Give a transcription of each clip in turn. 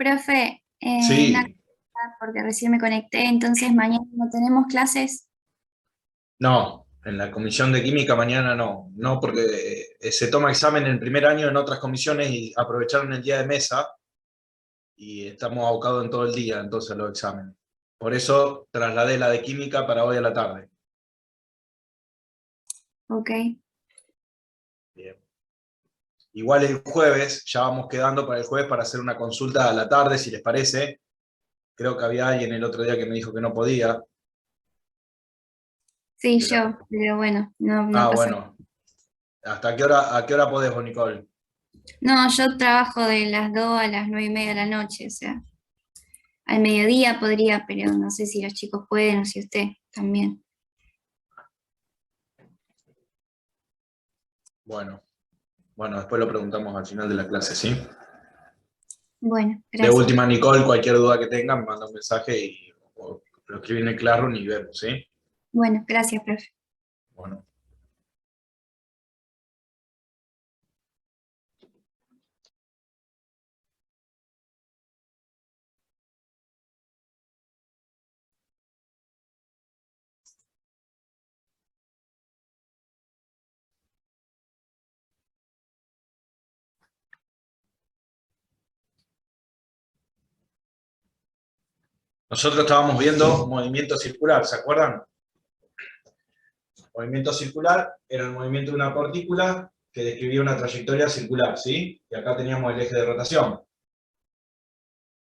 Profe, una Sí, cosa, porque recién me conecté, entonces mañana no tenemos clases. no, en la comisión de química mañana no, no porque se toma examen en primer año en otras comisiones y aprovecharon el día de mesa y estamos abocados en todo el día entonces los exámenes. Por eso trasladé la de química para hoy a la tarde. Ok. Bien. Igual el jueves, ya vamos quedando para el jueves para hacer una consulta a la tarde, si les parece. Creo que había alguien el otro día que me dijo que no podía. Sí, Pero... yo, pero bueno, no Ah, pasa. bueno. A qué hora podés vos, Nicole? No, yo trabajo de las 2 a las 9:30 de la noche, o sea, al mediodía podría, pero no sé si los chicos pueden o si usted también. Bueno, bueno, después lo preguntamos al final de la clase, ¿sí? Bueno, De gracias. última, Nicole, cualquier duda que tengan, me manda un mensaje y o lo escriben en el Classroom y vemos, ¿sí? Bueno, gracias, profe. Bueno. Nosotros estábamos viendo movimiento circular, ¿se acuerdan? Movimiento circular era el movimiento de una partícula que describía una trayectoria circular, ¿sí? Y acá teníamos el eje de rotación.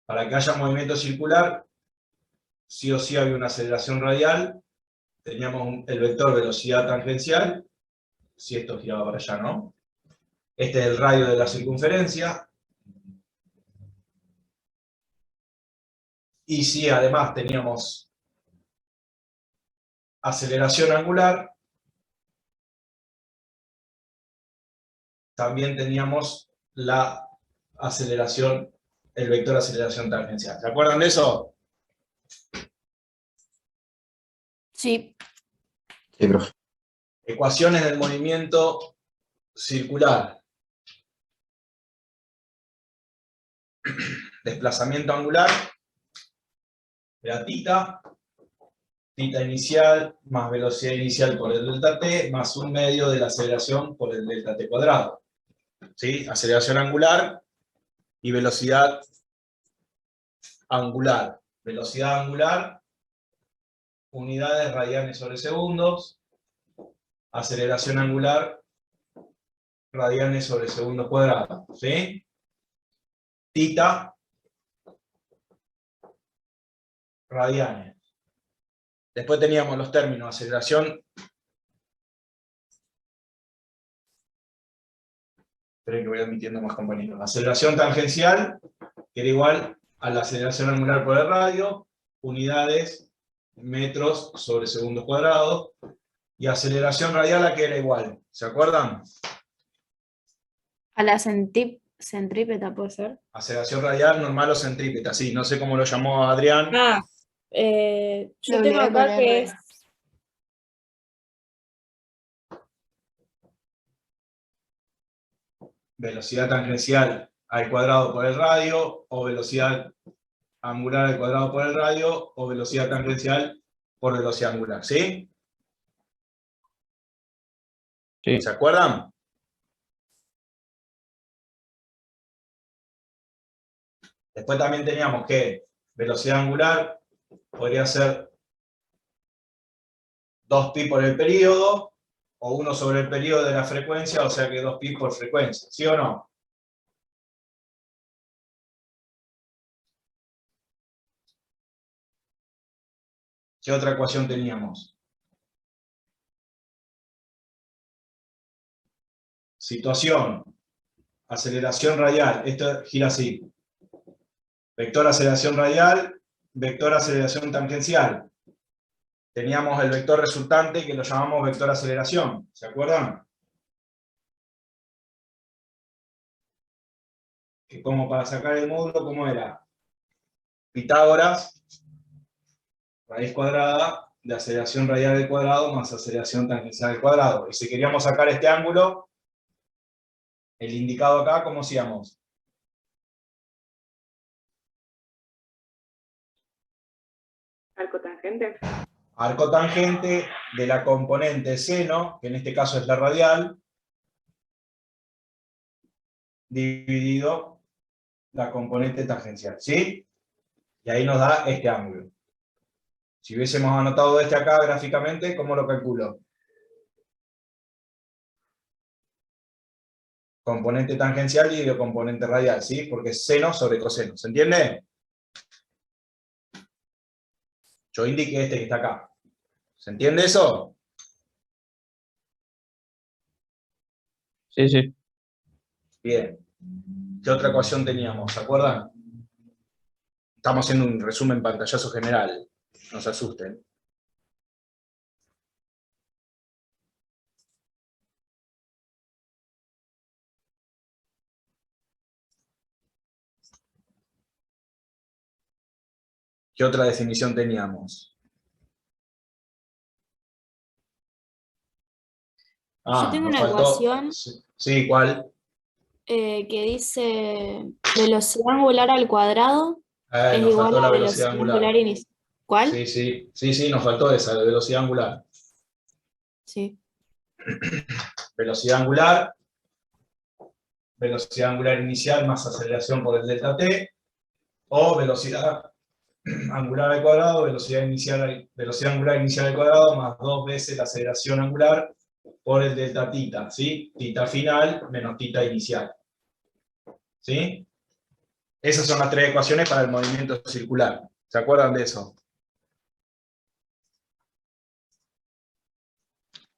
Para que haya movimiento circular, sí o sí había una aceleración radial, teníamos el vector velocidad tangencial, si esto giraba para allá, ¿no? Este es el radio de la circunferencia, y si además teníamos aceleración angular, también teníamos la aceleración, el vector de aceleración tangencial. ¿Se acuerdan de eso? Sí, Sí, profe. Ecuaciones del movimiento circular. Desplazamiento angular, era tita inicial más velocidad inicial por el delta t, más un medio de la aceleración por el delta t cuadrado. ¿Sí? Aceleración angular y velocidad angular. Velocidad angular, unidades radianes sobre segundos. Aceleración angular, radianes sobre segundos cuadrados. ¿Sí? Tita, radianes. Después teníamos los términos aceleración. Esperen que voy admitiendo más compañeros. Aceleración tangencial, que era igual a la aceleración angular por el radio, unidades, metros sobre segundos cuadrados, y aceleración radial a que era igual. ¿Se acuerdan? a la centrípeta puede ser. Aceleración radial normal o centrípeta, sí, no sé cómo lo llamó Adrián. Ah, yo tengo W por acá que R. es Velocidad tangencial al cuadrado por el radio, o velocidad angular al cuadrado por el radio, o velocidad tangencial por velocidad angular, ¿sí? Sí. ¿Se acuerdan? Después también teníamos que velocidad angular podría ser 2pi por el periodo, o 1 sobre el periodo de la frecuencia, o sea que 2pi por frecuencia, ¿sí o no? ¿Qué otra ecuación teníamos? Situación, aceleración radial, esto gira así. Vector aceleración radial, vector aceleración tangencial. Teníamos el vector resultante que lo llamamos vector aceleración, ¿se acuerdan? Que como para sacar el módulo, ¿cómo era? Pitágoras, raíz cuadrada de aceleración radial al cuadrado más aceleración tangencial al cuadrado. Y si queríamos sacar este ángulo, el indicado acá, ¿cómo hacíamos? Arco tangente. Arco tangente de la componente seno, que en este caso es la radial, dividido la componente tangencial, ¿sí? Y ahí nos da este ángulo. Si hubiésemos anotado este acá gráficamente, ¿cómo lo calculo? Componente tangencial dividido componente radial, ¿sí? Porque es seno sobre coseno, ¿se entiende? Yo indiqué este que está acá. ¿Se entiende eso? Sí, sí. Bien. ¿Qué otra ecuación teníamos? ¿Se acuerdan? Estamos haciendo un resumen pantallazo general. No se asusten. ¿Qué otra definición teníamos? Yo tengo nos una faltó. ecuación Sí, ¿cuál? que dice velocidad angular al cuadrado es Nos igual faltó la a velocidad velocidad angular. angular inicial. ¿Cuál? Sí, nos faltó esa, de velocidad angular. Sí. Velocidad angular inicial más aceleración por el delta t, o velocidad angular al cuadrado, velocidad angular inicial al cuadrado, más 2 veces la aceleración angular por el delta tita, ¿sí? Tita final menos tita inicial. ¿Sí? Esas son las tres ecuaciones para el movimiento circular. ¿Se acuerdan de eso?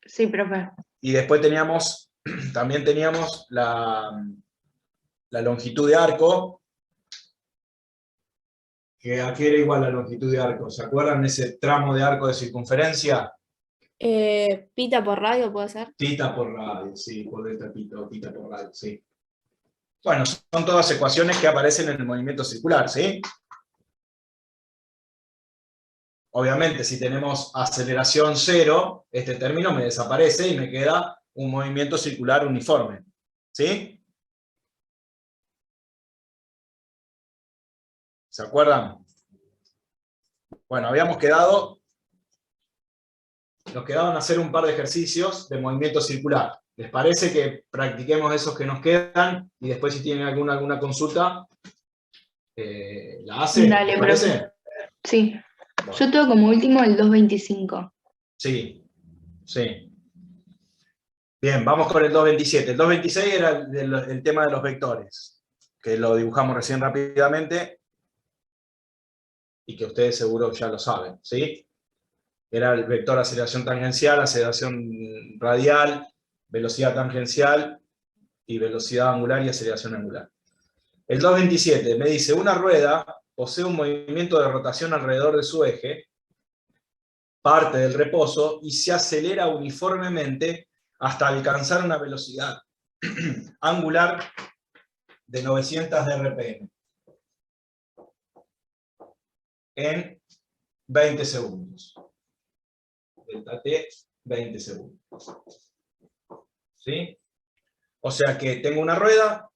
Sí, profe. Y después también teníamos la longitud de arco, que aquí era igual la longitud de arco. ¿Se acuerdan de ese tramo de arco de circunferencia? Pita por radio, ¿puede ser? Tita por radio, sí, por delta tita o tita por radio, sí. Bueno, son todas ecuaciones que aparecen en el movimiento circular, ¿sí? Obviamente, si tenemos aceleración cero, este término me desaparece y me queda un movimiento circular uniforme, ¿sí? ¿Se acuerdan? Bueno, nos quedaban hacer un par de ejercicios de movimiento circular. ¿Les parece que practiquemos esos que nos quedan? Y después si tienen alguna consulta, la hacen. Dale, ¿Les parece? profe. Sí. Bueno, Yo tengo como último el 225. sí. Bien, vamos con el 227. El 226 era el tema de los vectores, que lo dibujamos recién rápidamente y que ustedes seguro ya lo saben, ¿sí? Era el vector aceleración tangencial, aceleración radial, velocidad tangencial y velocidad angular y aceleración angular. El 227 me dice, una rueda posee un movimiento de rotación alrededor de su eje, parte del reposo, y se acelera uniformemente hasta alcanzar una velocidad angular de 900 RPM en 20 segundos. Delta T, 20 segundos. ¿Sí? O sea que tengo una rueda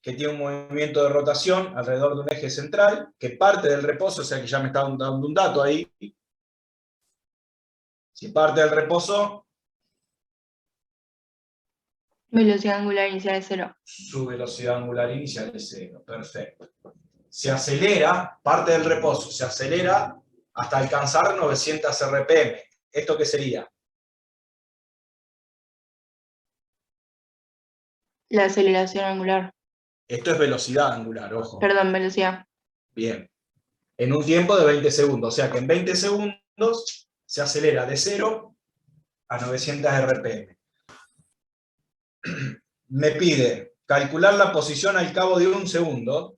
que tiene un movimiento de rotación alrededor de un eje central, que parte del reposo, o sea que ya me está dando un dato ahí. Si parte del reposo, Velocidad angular inicial es 0. su velocidad angular inicial es 0. Perfecto. Se acelera, parte del reposo, se acelera hasta alcanzar 900 RPM. ¿Esto qué sería? La aceleración angular. Esto es velocidad angular, ojo. Perdón, velocidad. Bien. En un tiempo de 20 segundos. O sea que en 20 segundos se acelera de 0 a 900 RPM. Me pide calcular la posición al cabo de un segundo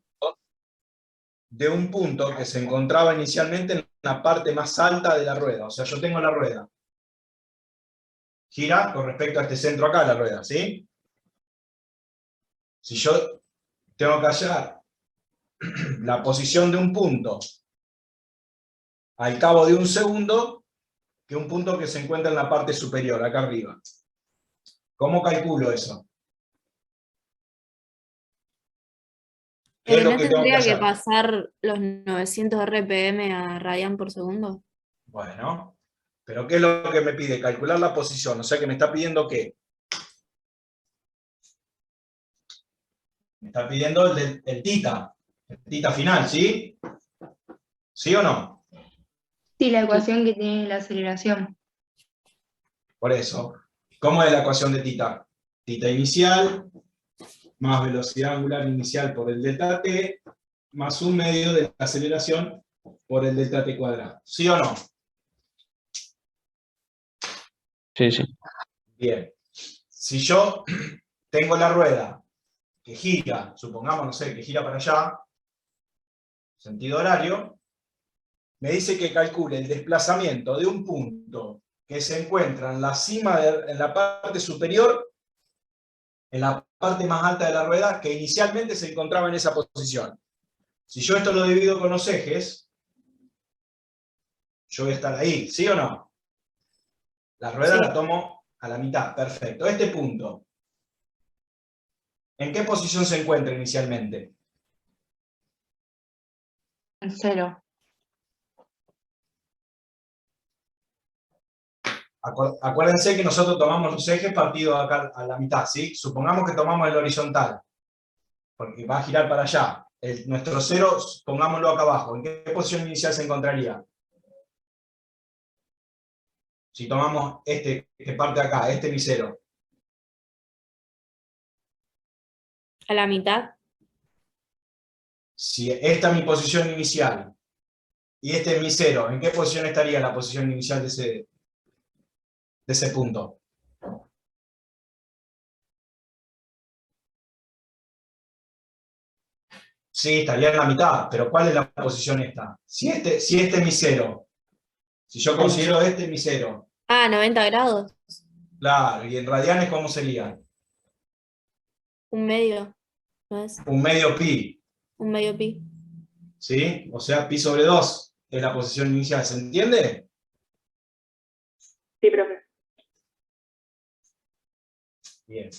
de un punto que se encontraba inicialmente en la parte más alta de la rueda. O sea, yo tengo la rueda. Gira con respecto a este centro acá la rueda, ¿sí? Si yo tengo que hallar la posición de un punto al cabo de un segundo, que un punto que se encuentra en la parte superior, acá arriba. ¿Cómo calculo eso? ¿Qué es lo ¿No que tengo que tendría que hacer? pasar los 900 RPM a radian por segundo? Bueno, pero ¿qué es lo que me pide? Calcular la posición, o sea que me está pidiendo ¿qué? Me está pidiendo el tita final, ¿sí? ¿Sí o no? Sí, la ecuación que tiene la aceleración. Por eso. ¿Cómo es la ecuación de tita? Tita inicial más velocidad angular inicial por el delta t, más un medio de la aceleración por el delta t cuadrado. ¿Sí o no? Sí, sí. Bien. Si yo tengo la rueda que gira, supongamos, no sé, que gira para allá, sentido horario, me dice que calcule el desplazamiento de un punto que se encuentra en la cima, en la parte superior, en la parte más alta de la rueda, que inicialmente se encontraba en esa posición. Si yo esto lo divido con los ejes, yo voy a estar ahí, ¿sí o no? La rueda Sí. la tomo a la mitad, perfecto. Este punto, ¿en qué posición se encuentra inicialmente? En 0. Acuérdense que nosotros tomamos los ejes partidos acá a la mitad, ¿sí? Supongamos que tomamos el horizontal, porque va a girar para allá. Nuestro 0, pongámoslo acá abajo. ¿En qué posición inicial se encontraría? Si tomamos este que parte acá, este es mi 0. ¿A la mitad? Si esta es mi posición inicial y este es mi 0, ¿en qué posición estaría la posición inicial de ese punto? Sí, estaría en la mitad, pero ¿cuál es la posición esta? Si este es mi 0, si yo considero este mi 0, Ah, 90 grados. claro, y en radianes, ¿cómo sería? Un medio. ¿No es? Un medio pi, Un medio pi. ¿sí? O sea, pi sobre 2 es la posición inicial, ¿se entiende? Sí, profe. Bien.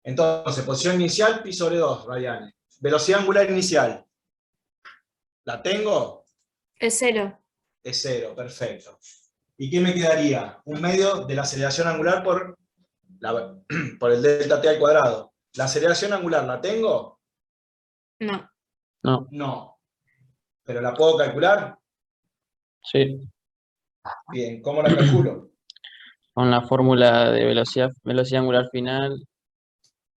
Entonces, posición inicial, pi sobre 2 radianes. Velocidad angular inicial. ¿La tengo? Es 0. Es 0, perfecto. ¿Y qué me quedaría? Un medio de la aceleración angular por el delta t al cuadrado. ¿La aceleración angular la tengo? No. No, No. ¿Pero la puedo calcular? sí. Bien, ¿cómo la calculo? Con la fórmula de velocidad angular final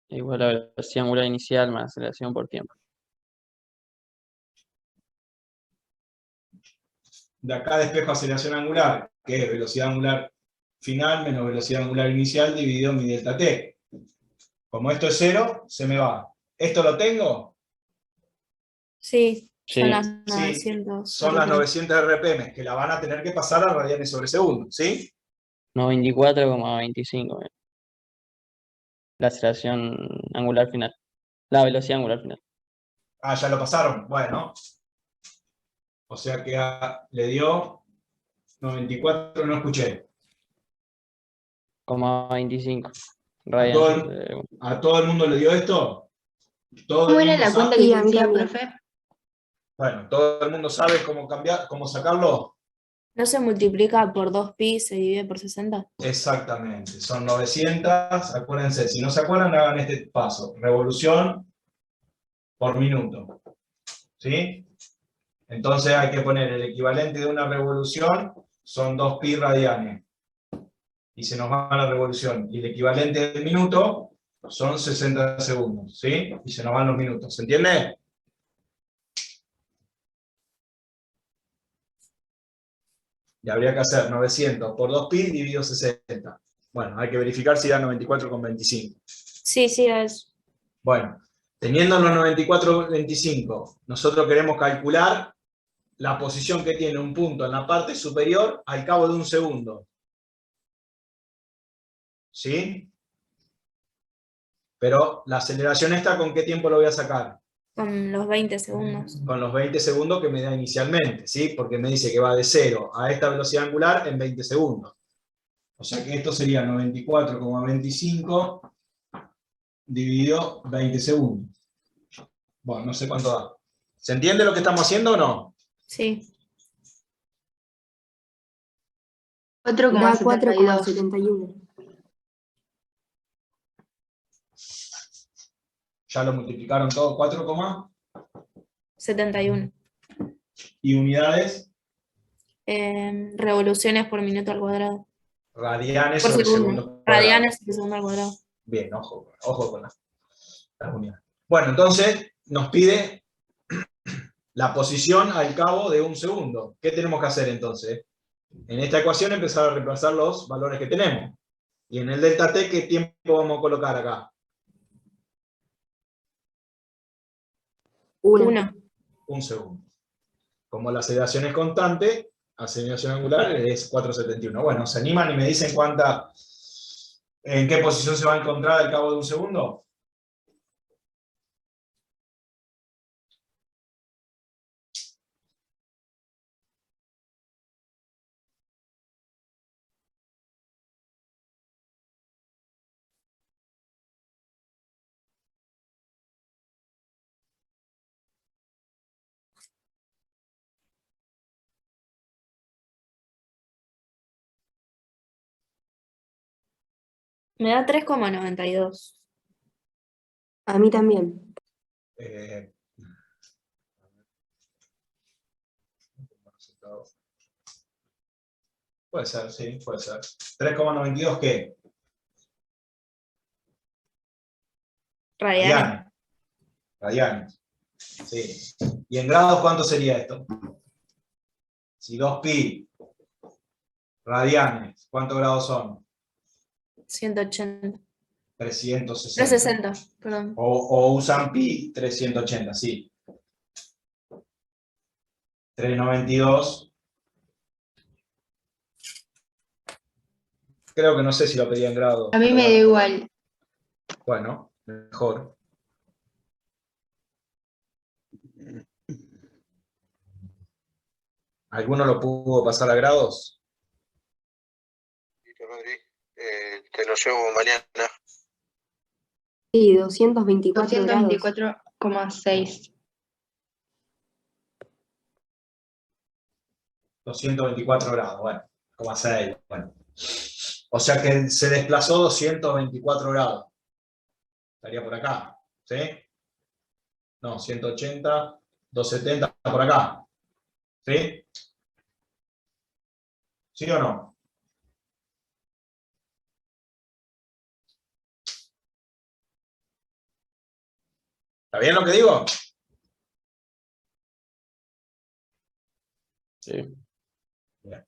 igual a velocidad angular inicial más aceleración por tiempo. De acá despejo aceleración angular, que es velocidad angular final menos velocidad angular inicial dividido en mi delta t. Como esto es 0, se me va. ¿Esto lo tengo? Sí, son Sí, las Sí, 900 son las RPM. 900 RPM, que la van a tener que pasar a radianes sobre segundo, ¿sí? 94,25. La aceleración angular final. La velocidad angular final. Ah, ya lo pasaron. Bueno. O sea que le dio 94, no escuché. 0,25 ¿A radians. todo a todo el mundo le dio esto? ¿Todo ¿Cómo el era mundo la cuenta sabe? que Sí, te a mí decía, también. profe? Bueno, ¿todo el mundo sabe cómo cambiar, cómo sacarlo? ¿No se multiplica por 2pi, se divide por 60? Exactamente, son 900, acuérdense, si no se acuerdan, hagan este paso, revolución por minuto, ¿sí? Entonces hay que poner el equivalente de una revolución, son 2 pi radianes, y se nos va la revolución, y el equivalente del minuto son 60 segundos, ¿sí? Y se nos van los minutos, ¿se entiende? Y habría que hacer 900 por 2 pi dividido 60. Bueno, hay que verificar si da 94,25. Sí, sí, es. Bueno, teniendo los 94,25, nosotros queremos calcular la posición que tiene un punto en la parte superior al cabo de un segundo. ¿Sí? Pero la aceleración esta, ¿con qué tiempo lo voy a sacar? Con los 20 segundos. Con los 20 segundos que me da inicialmente, ¿sí? Porque me dice que va de 0 a esta velocidad angular en 20 segundos. O sea que esto sería 94,25 dividido 20 segundos. Bueno, no sé cuánto da. ¿Se entiende lo que estamos haciendo o no? Sí. 4,72. 4,71. Ya lo multiplicaron todo, 4, 71. y unidades Revoluciones por minuto al cuadrado. radianes Por sobre segundo. segundos cuadrados. Radianes por segundo al cuadrado. Bien, ojo con las unidades. Bueno, entonces nos pide la posición al cabo de un segundo. ¿Qué tenemos que hacer entonces? En esta ecuación empezar a reemplazar los valores que tenemos. Y en el delta t, ¿qué tiempo vamos a colocar acá? 1. Un segundo. Como la aceleración es constante, aceleración angular es 4,71. Bueno, ¿se animan y me dicen en qué posición se va a encontrar al cabo de un segundo? Me da 3,92. A mí también. Eh, Puede ser, sí, puede ser. 3,92, ¿qué? Radianes. Radianes. Sí. ¿Y en grados cuánto sería esto? Si 2pi radianes, ¿cuántos grados son? 180. 360. 360, perdón. O usan pi 380, sí. 392. Creo que no sé si lo pedía en grados. A mí me da igual. Bueno, mejor. ¿Alguno lo pudo pasar a grados? Te lo llevo mañana. Sí, 224 grados. 224,6. 224 grados, bueno, 0,6, bueno. O sea que se desplazó 224 grados. Estaría por acá, ¿sí? No, 180, 270, por acá. ¿Sí? ¿Sí o no? ¿Está bien lo que digo? Sí. Bien.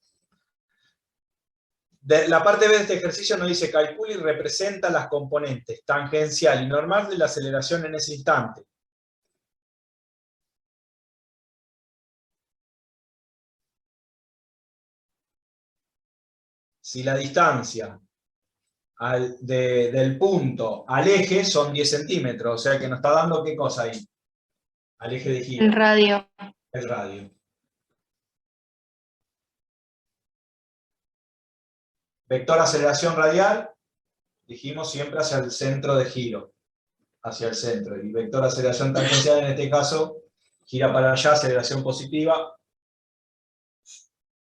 La parte B de este ejercicio nos dice calcula y representa las componentes tangencial y normal de la aceleración en ese instante. Si la distancia del punto al eje son 10 centímetros, o sea que nos está dando ¿qué cosa ahí? Al eje de giro. El radio. El radio. Vector aceleración radial, dijimos siempre hacia el centro de giro, hacia el centro. Y vector aceleración tangencial en este caso, gira para allá, aceleración positiva.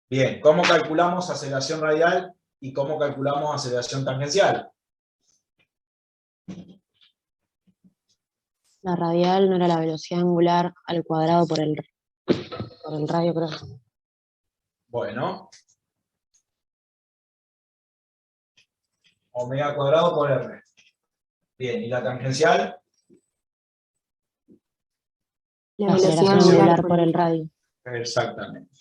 Bien, ¿cómo calculamos aceleración radial y cómo calculamos aceleración tangencial? La radial no era la velocidad angular al cuadrado por el radio, creo. Bueno. Omega cuadrado por R. Bien, ¿y la tangencial? La La velocidad aceleración angular angular por el radio. Exactamente.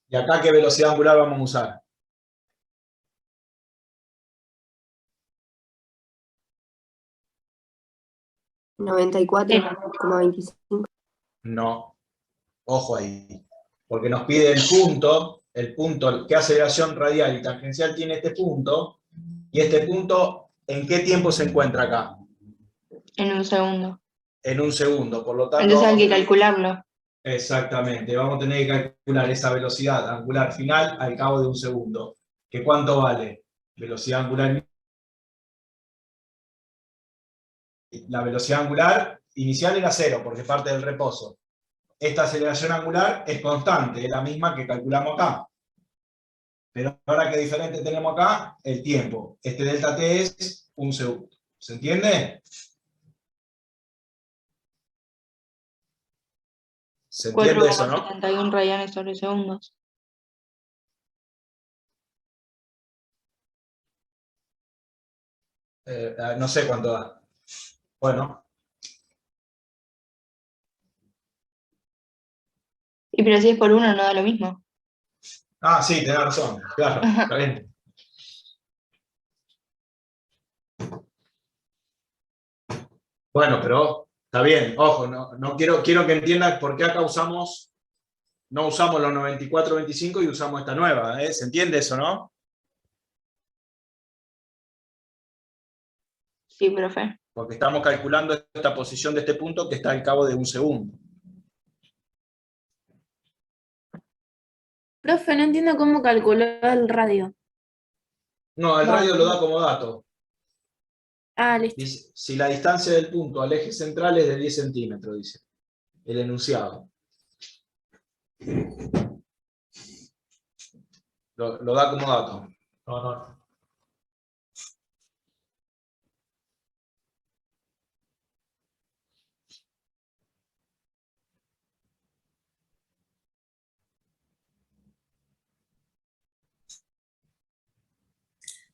¿Y acá qué velocidad angular vamos a usar? ¿94,25? No. Ojo ahí. Porque nos pide el punto, qué aceleración radial y tangencial tiene este punto, y este punto, ¿en qué tiempo se encuentra acá? En un segundo. En un segundo, por lo tanto... Entonces hay que calcularlo. Exactamente, vamos a tener que calcular esa velocidad angular final al cabo de un segundo. ¿Que cuánto vale? Velocidad angular. La velocidad angular inicial era 0 porque parte del reposo. Esta aceleración angular es constante, es la misma que calculamos acá. Pero ahora, ¿qué diferente tenemos acá? El tiempo. Este delta t es un segundo. ¿Se entiende? ¿Se entiende eso, no? 4,71 radianes sobre segundos. No sé cuánto da. Bueno, Y pero si es por uno no da lo mismo. sí, tenés razón. Claro, está bien. Bueno, pero está bien. Ojo, no quiero que entiendan por qué acá no usamos los 94-25 y usamos esta nueva. ¿Se entiende eso, no? Sí, profe. Porque estamos calculando esta posición de este punto que está al cabo de un segundo. Profe, no entiendo cómo calculó el radio. No, el radio lo da como dato. Ah, listo. Dice, si la distancia del punto al eje central es de 10 centímetros, dice el enunciado. Lo da como dato. No.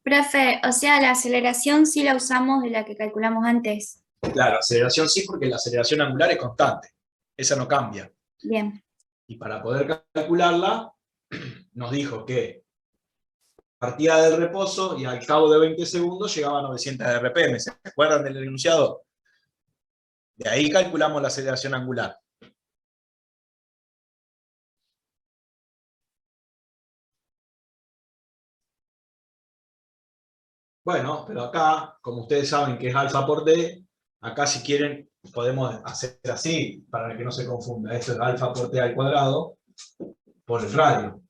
Profe, o sea, la aceleración sí la usamos de la que calculamos antes. Claro, aceleración sí, porque la aceleración angular es constante. Esa no cambia. Bien. Y para poder calcularla, nos dijo que partía del reposo y al cabo de 20 segundos llegaba a 900 RPM. ¿Se acuerdan del enunciado? De ahí calculamos la aceleración angular. Bueno, pero acá, como ustedes saben que es alfa por d, acá si quieren podemos hacer así, para que no se confunda. Esto es alfa por t al cuadrado por el radio.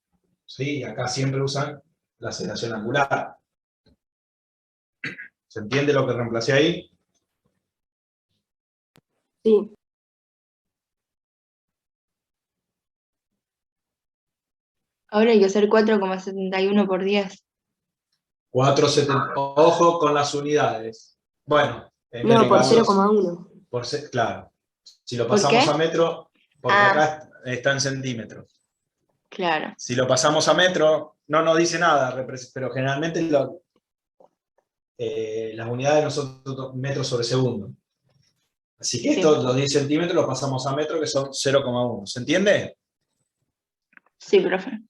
¿Sí? Y acá siempre usan la aceleración angular. ¿Se entiende lo que reemplacé ahí? Sí. Ahora hay que hacer 4,71 por 10. 4,70. Ojo con las unidades. Bueno, en No, este por caso, 0,1. claro. Si lo ¿Por pasamos qué? a metro, porque Ah. acá está en centímetros. Claro. Si lo pasamos a metro, no nos dice nada, pero generalmente las unidades no son metros sobre segundo. Así que Sí. estos, los 10 centímetros, los pasamos a metro, que son 0,1. ¿Se entiende? Sí, profe.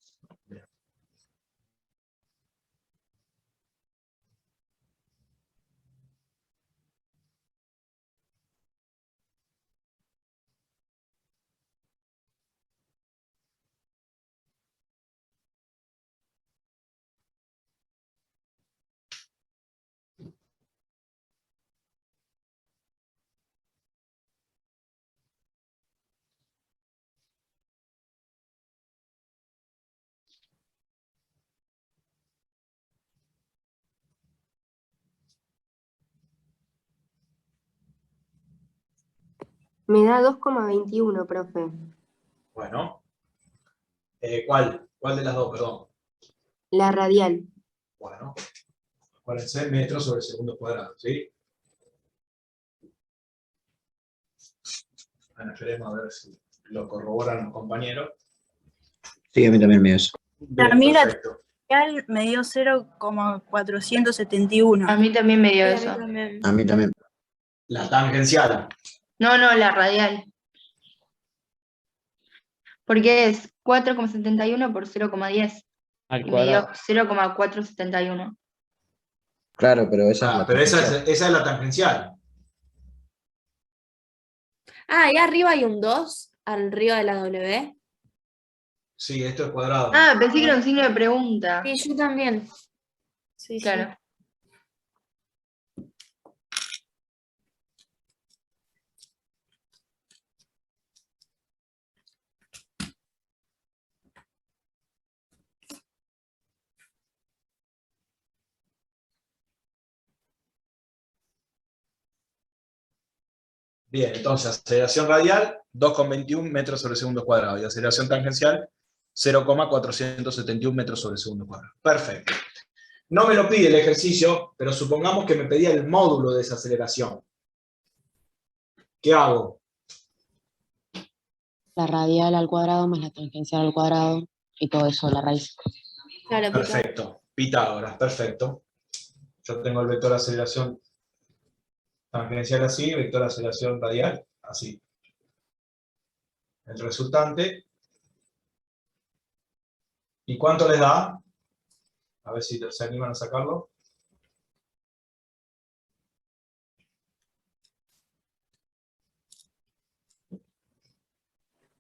Me da 2,21, profe. Bueno. ¿Cuál? ¿Cuál de las dos, perdón? La radial. Bueno, acuérdense, metros sobre segundo cuadrado, ¿sí? Bueno, esperemos a ver si lo corroboran los compañeros. Sí, a mí también me dio eso. Bien, A mí la perfecto. radial me dio 0,471. A mí también me dio Sí, a mí eso. también. A mí también. La tangencial. No, la radial. Porque es 4,71 por 0,10. Al Y me dio cuadrado. 0,471. Claro, pero esa es la Pero esa tangencial. es la tangencial. Ah, ahí arriba hay un 2, arriba de la W. Sí, esto es cuadrado. Ah, pensé que era un signo de pregunta. Sí, yo también. Sí, Claro. Bien, entonces aceleración radial, 2,21 metros sobre segundo cuadrado. Y aceleración tangencial, 0,471 metros sobre segundo cuadrado. Perfecto. No me lo pide el ejercicio, pero supongamos que me pedía el módulo de esa aceleración. ¿Qué hago? La radial al cuadrado más la tangencial al cuadrado y todo eso, la raíz. Claro, Perfecto. Pitágoras, perfecto. Yo tengo el vector de aceleración tangencial así, vector de aceleración radial así. El resultante. ¿Y cuánto les da? A ver si se animan a sacarlo.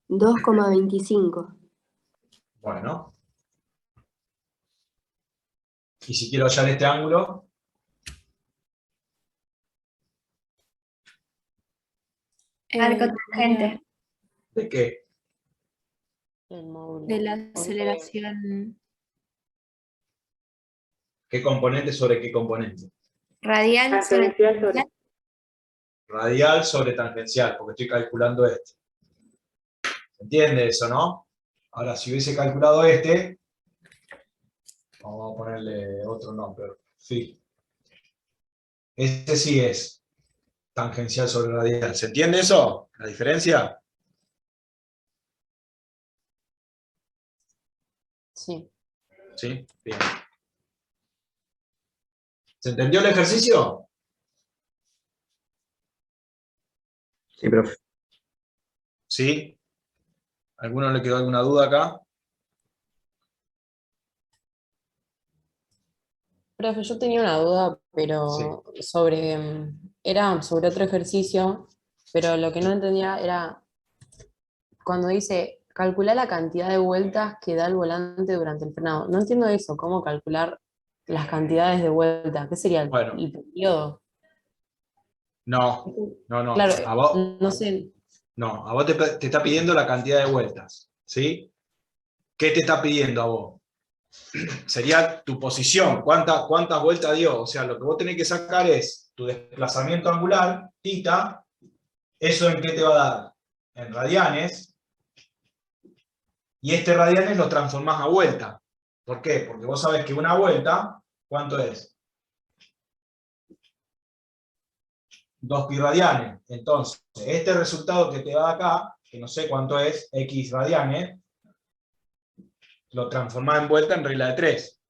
$2,25. Bueno. Y si quiero hallar este ángulo, Arco tangente. ¿de qué? El módulo. de la aceleración. ¿Qué componente sobre qué componente? Radial sobre tangencial. Radial sobre tangencial, porque estoy calculando este. ¿Se entiende eso, no? Ahora, si hubiese calculado este, vamos a ponerle otro nombre, phi. Este sí es tangencial sobre radial. ¿Se entiende eso? ¿La diferencia? Sí. ¿Sí? Bien. ¿Se entendió el ejercicio? Sí, profe. ¿Sí? ¿Alguno le quedó alguna duda acá? Profe, yo tenía una duda, pero era sobre otro ejercicio, pero lo que no entendía era cuando dice calcular la cantidad de vueltas que da el volante durante el frenado. No entiendo eso, cómo calcular las cantidades de vueltas. ¿Qué sería el Bueno. periodo? No. Claro, A vos, no sé. no, a vos te está pidiendo la cantidad de vueltas. ¿Sí? ¿Qué te está pidiendo a vos? Sería tu posición, cuántas vueltas dio. O sea, lo que vos tenés que sacar es tu desplazamiento angular, θ, ¿eso en qué te va a dar? En radianes, y este radianes lo transformás a vuelta. ¿Por qué? Porque vos sabés que una vuelta, ¿cuánto es? 2 pi radianes. Entonces, este resultado que te da acá, que no sé cuánto es, x radianes, lo transformás en vuelta en regla de 3.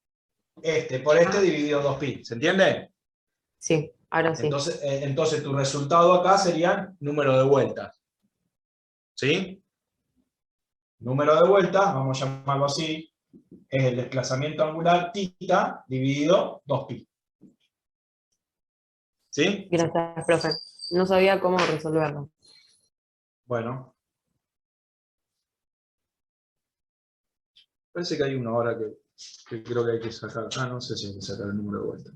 Este por este dividido 2pi. ¿Se entiende? Sí, ahora sí. Entonces tu resultado acá sería número de vueltas. ¿Sí? Número de vueltas, vamos a llamarlo así, es el desplazamiento angular θ dividido 2pi. ¿Sí? Gracias, profe. No sabía cómo resolverlo. Bueno. Parece que hay uno ahora que creo que hay que sacar. Ah, no sé si hay que sacar el número de vueltas.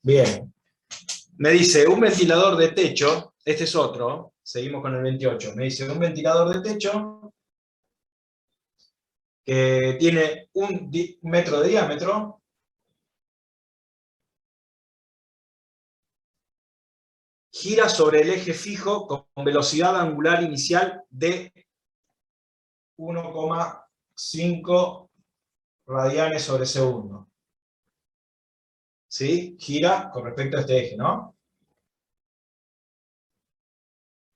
Bien. Me dice, un ventilador de techo, este es otro, seguimos con el 28, me dice, un ventilador de techo que tiene un metro de diámetro, gira sobre el eje fijo con velocidad angular inicial de 1,5 radianes sobre segundo. ¿Sí? Gira con respecto a este eje, ¿no?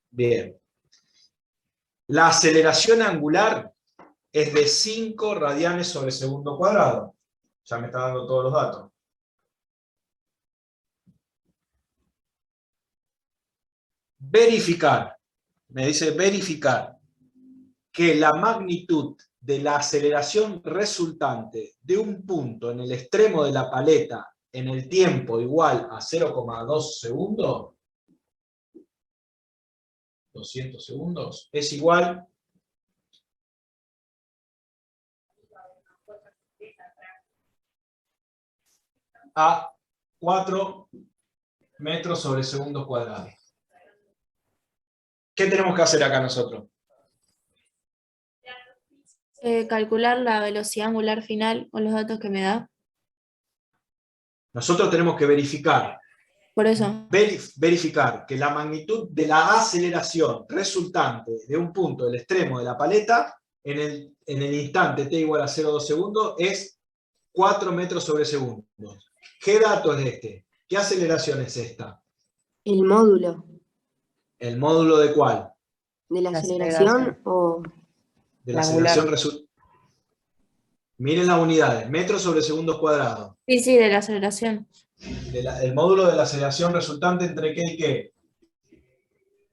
Bien. La aceleración angular es de 5 radianes sobre segundo cuadrado. Ya me está dando todos los datos. Verificar. Me dice verificar que la magnitud de la aceleración resultante de un punto en el extremo de la paleta en el tiempo igual a 0,2 segundos, 200 segundos, es igual a 4 metros sobre segundos cuadrados. ¿Qué tenemos que hacer acá nosotros? Calcular la velocidad angular final con los datos que me da. Nosotros tenemos que verificar Por eso. verificar que la magnitud de la aceleración resultante de un punto del extremo de la paleta en el instante t igual a 0,2 segundos es 4 metros sobre segundo. ¿Qué dato es este? ¿Qué aceleración es esta? El módulo ¿El módulo de cuál? de la La aceleración aceleración. o De la La angular. aceleración. Miren las unidades, metros sobre segundos cuadrados. Sí, de la aceleración. El módulo de la aceleración resultante entre qué y qué.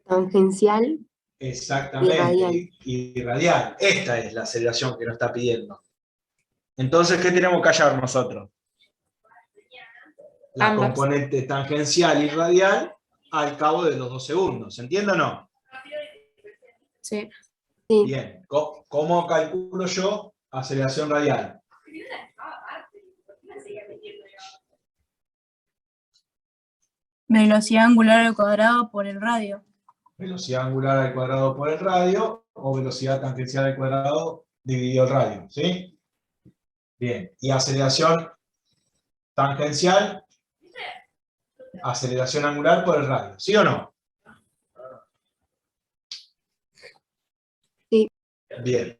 tangencial Exactamente, y radial. y radial. Esta es la aceleración que nos está pidiendo. Entonces, ¿qué tenemos que hallar nosotros? La Ambas. componente tangencial y radial al cabo de los 2 segundos. ¿Se entiende o no? Sí. Sí, Bien. ¿Cómo calculo yo aceleración radial? Velocidad angular al cuadrado por el radio. Velocidad angular al cuadrado por el radio, o velocidad tangencial al cuadrado dividido el radio. ¿Sí? Bien. Y aceleración tangencial, aceleración angular por el radio. ¿Sí o no? Sí. Bien.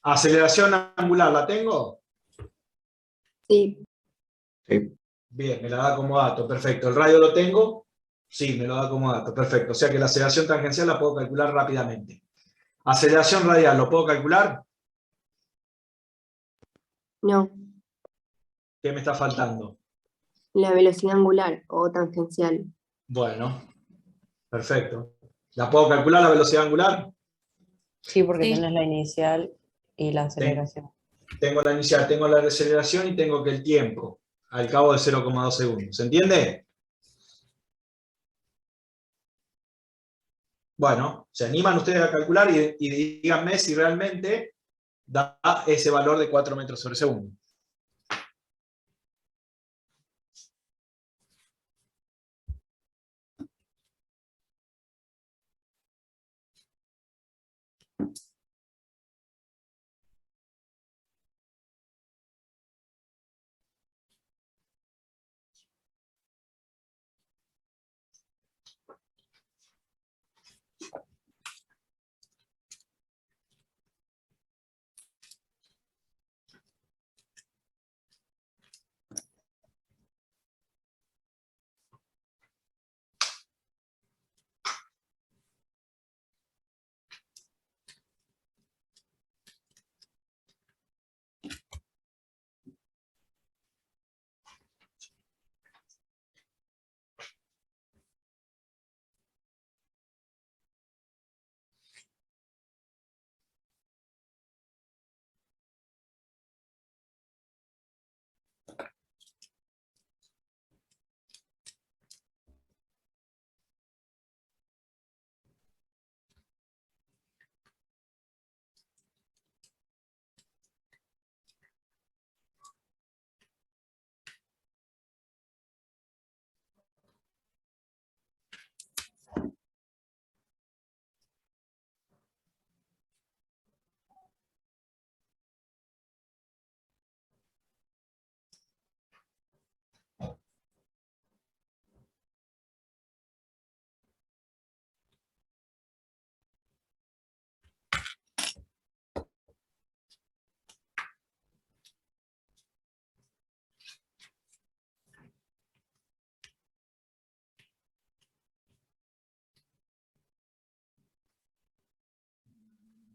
¿Aceleración angular la tengo? sí, Bien, me la da como dato, perfecto. ¿El radio lo tengo? Sí, me lo da como dato, perfecto. O sea que la aceleración tangencial la puedo calcular rápidamente. ¿Aceleración radial lo puedo calcular? no. ¿Qué me está faltando? La velocidad angular o tangencial. Bueno, perfecto. ¿La puedo calcular la velocidad angular? Sí, porque Sí. tenés la inicial y la aceleración. Tengo la inicial, tengo la aceleración y tengo que el tiempo, al cabo de 0,2 segundos. ¿Se entiende? Bueno, ¿se animan ustedes a calcular y díganme si realmente da ese valor de 4 metros sobre segundo?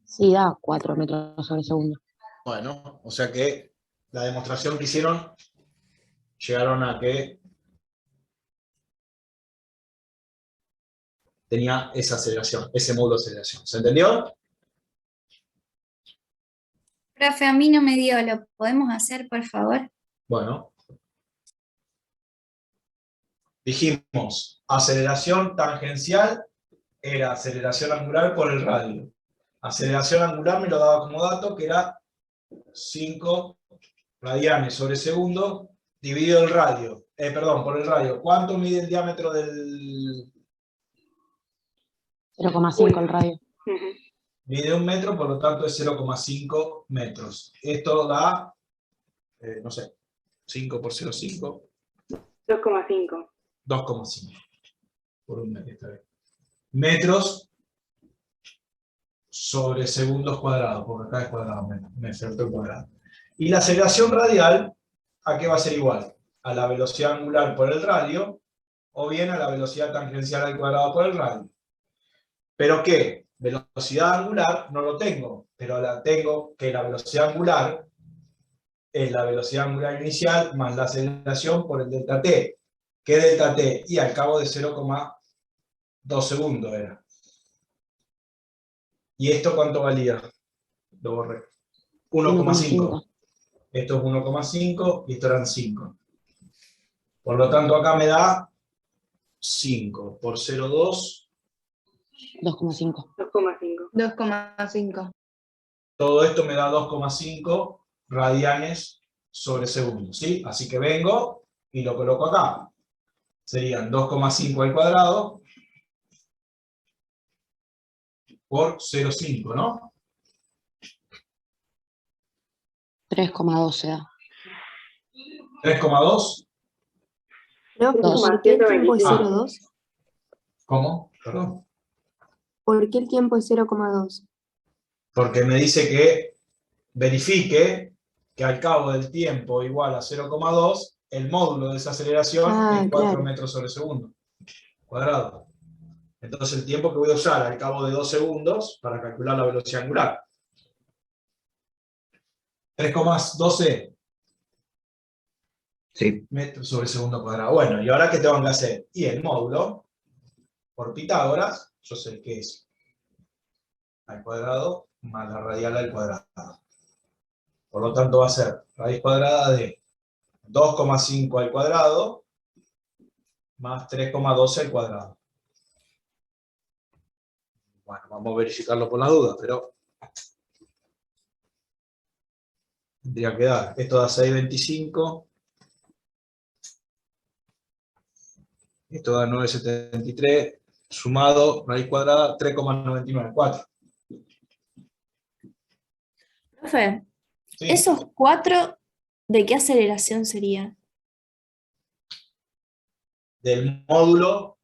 Sí, da 4 metros sobre segundo. Bueno, o sea que la demostración que hicieron, llegaron a que tenía esa aceleración, ese módulo de aceleración. ¿Se entendió? Profe, a mí no me dio, ¿lo podemos hacer, por favor? Bueno. Dijimos, aceleración tangencial era aceleración angular por el radio. Aceleración angular me lo daba como dato, que era 5 radianes sobre segundo dividido el radio. Por el radio. ¿Cuánto mide el diámetro del...? 0,5 el radio. Mide 1 metro, por lo tanto es 0,5 metros. Esto da, no sé, 5 por 0,5. 2,5. 2,5 por 1 metro, está bien. Metros sobre segundos cuadrados, porque acá es cuadrado, me faltó el cuadrado. Y la aceleración radial, ¿a qué va a ser igual? A la velocidad angular por el radio, o bien a la velocidad tangencial al cuadrado por el radio. ¿Pero qué? Velocidad angular no lo tengo, pero la tengo que la velocidad angular es la velocidad angular inicial más la aceleración por el delta t. ¿Qué delta t? Y al cabo de 0,2 segundos era. ¿Y esto cuánto valía? Lo borré. 1,5. Esto es 1,5 y esto eran 5. Por lo tanto acá me da 5 por 0,2. 2,5. 2,5. 2,5. Todo esto me da 2,5 radianes sobre segundo, ¿sí? Así que vengo y lo coloco acá. Serían 2,5 al cuadrado por 0,5, ¿no? 3,12 da. 3,2. No, Dos. ¿por qué el tiempo es 0,2? ¿Cómo? Perdón. ¿Por qué el tiempo es 0,2? Porque me dice que verifique que al cabo del tiempo igual a 0,2, el módulo de esa aceleración es 4 claro. metros sobre segundo cuadrado. Entonces el tiempo que voy a usar al cabo de 2 segundos para calcular la velocidad angular. 3,12 Sí. metros sobre segundo cuadrado. Bueno, ¿y ahora qué tengo que hacer? Y el módulo, por Pitágoras, yo sé que es al cuadrado más la radial al cuadrado. Por lo tanto va a ser raíz cuadrada de 2,5 al cuadrado más 3,12 al cuadrado. Bueno, vamos a verificarlo por la duda, pero tendría que dar. Esto da 6,25. Esto da 9,73. Sumado, raíz cuadrada, 3,99. 4. Profe, ¿Sí? ¿esos 4 de qué aceleración sería? Del módulo,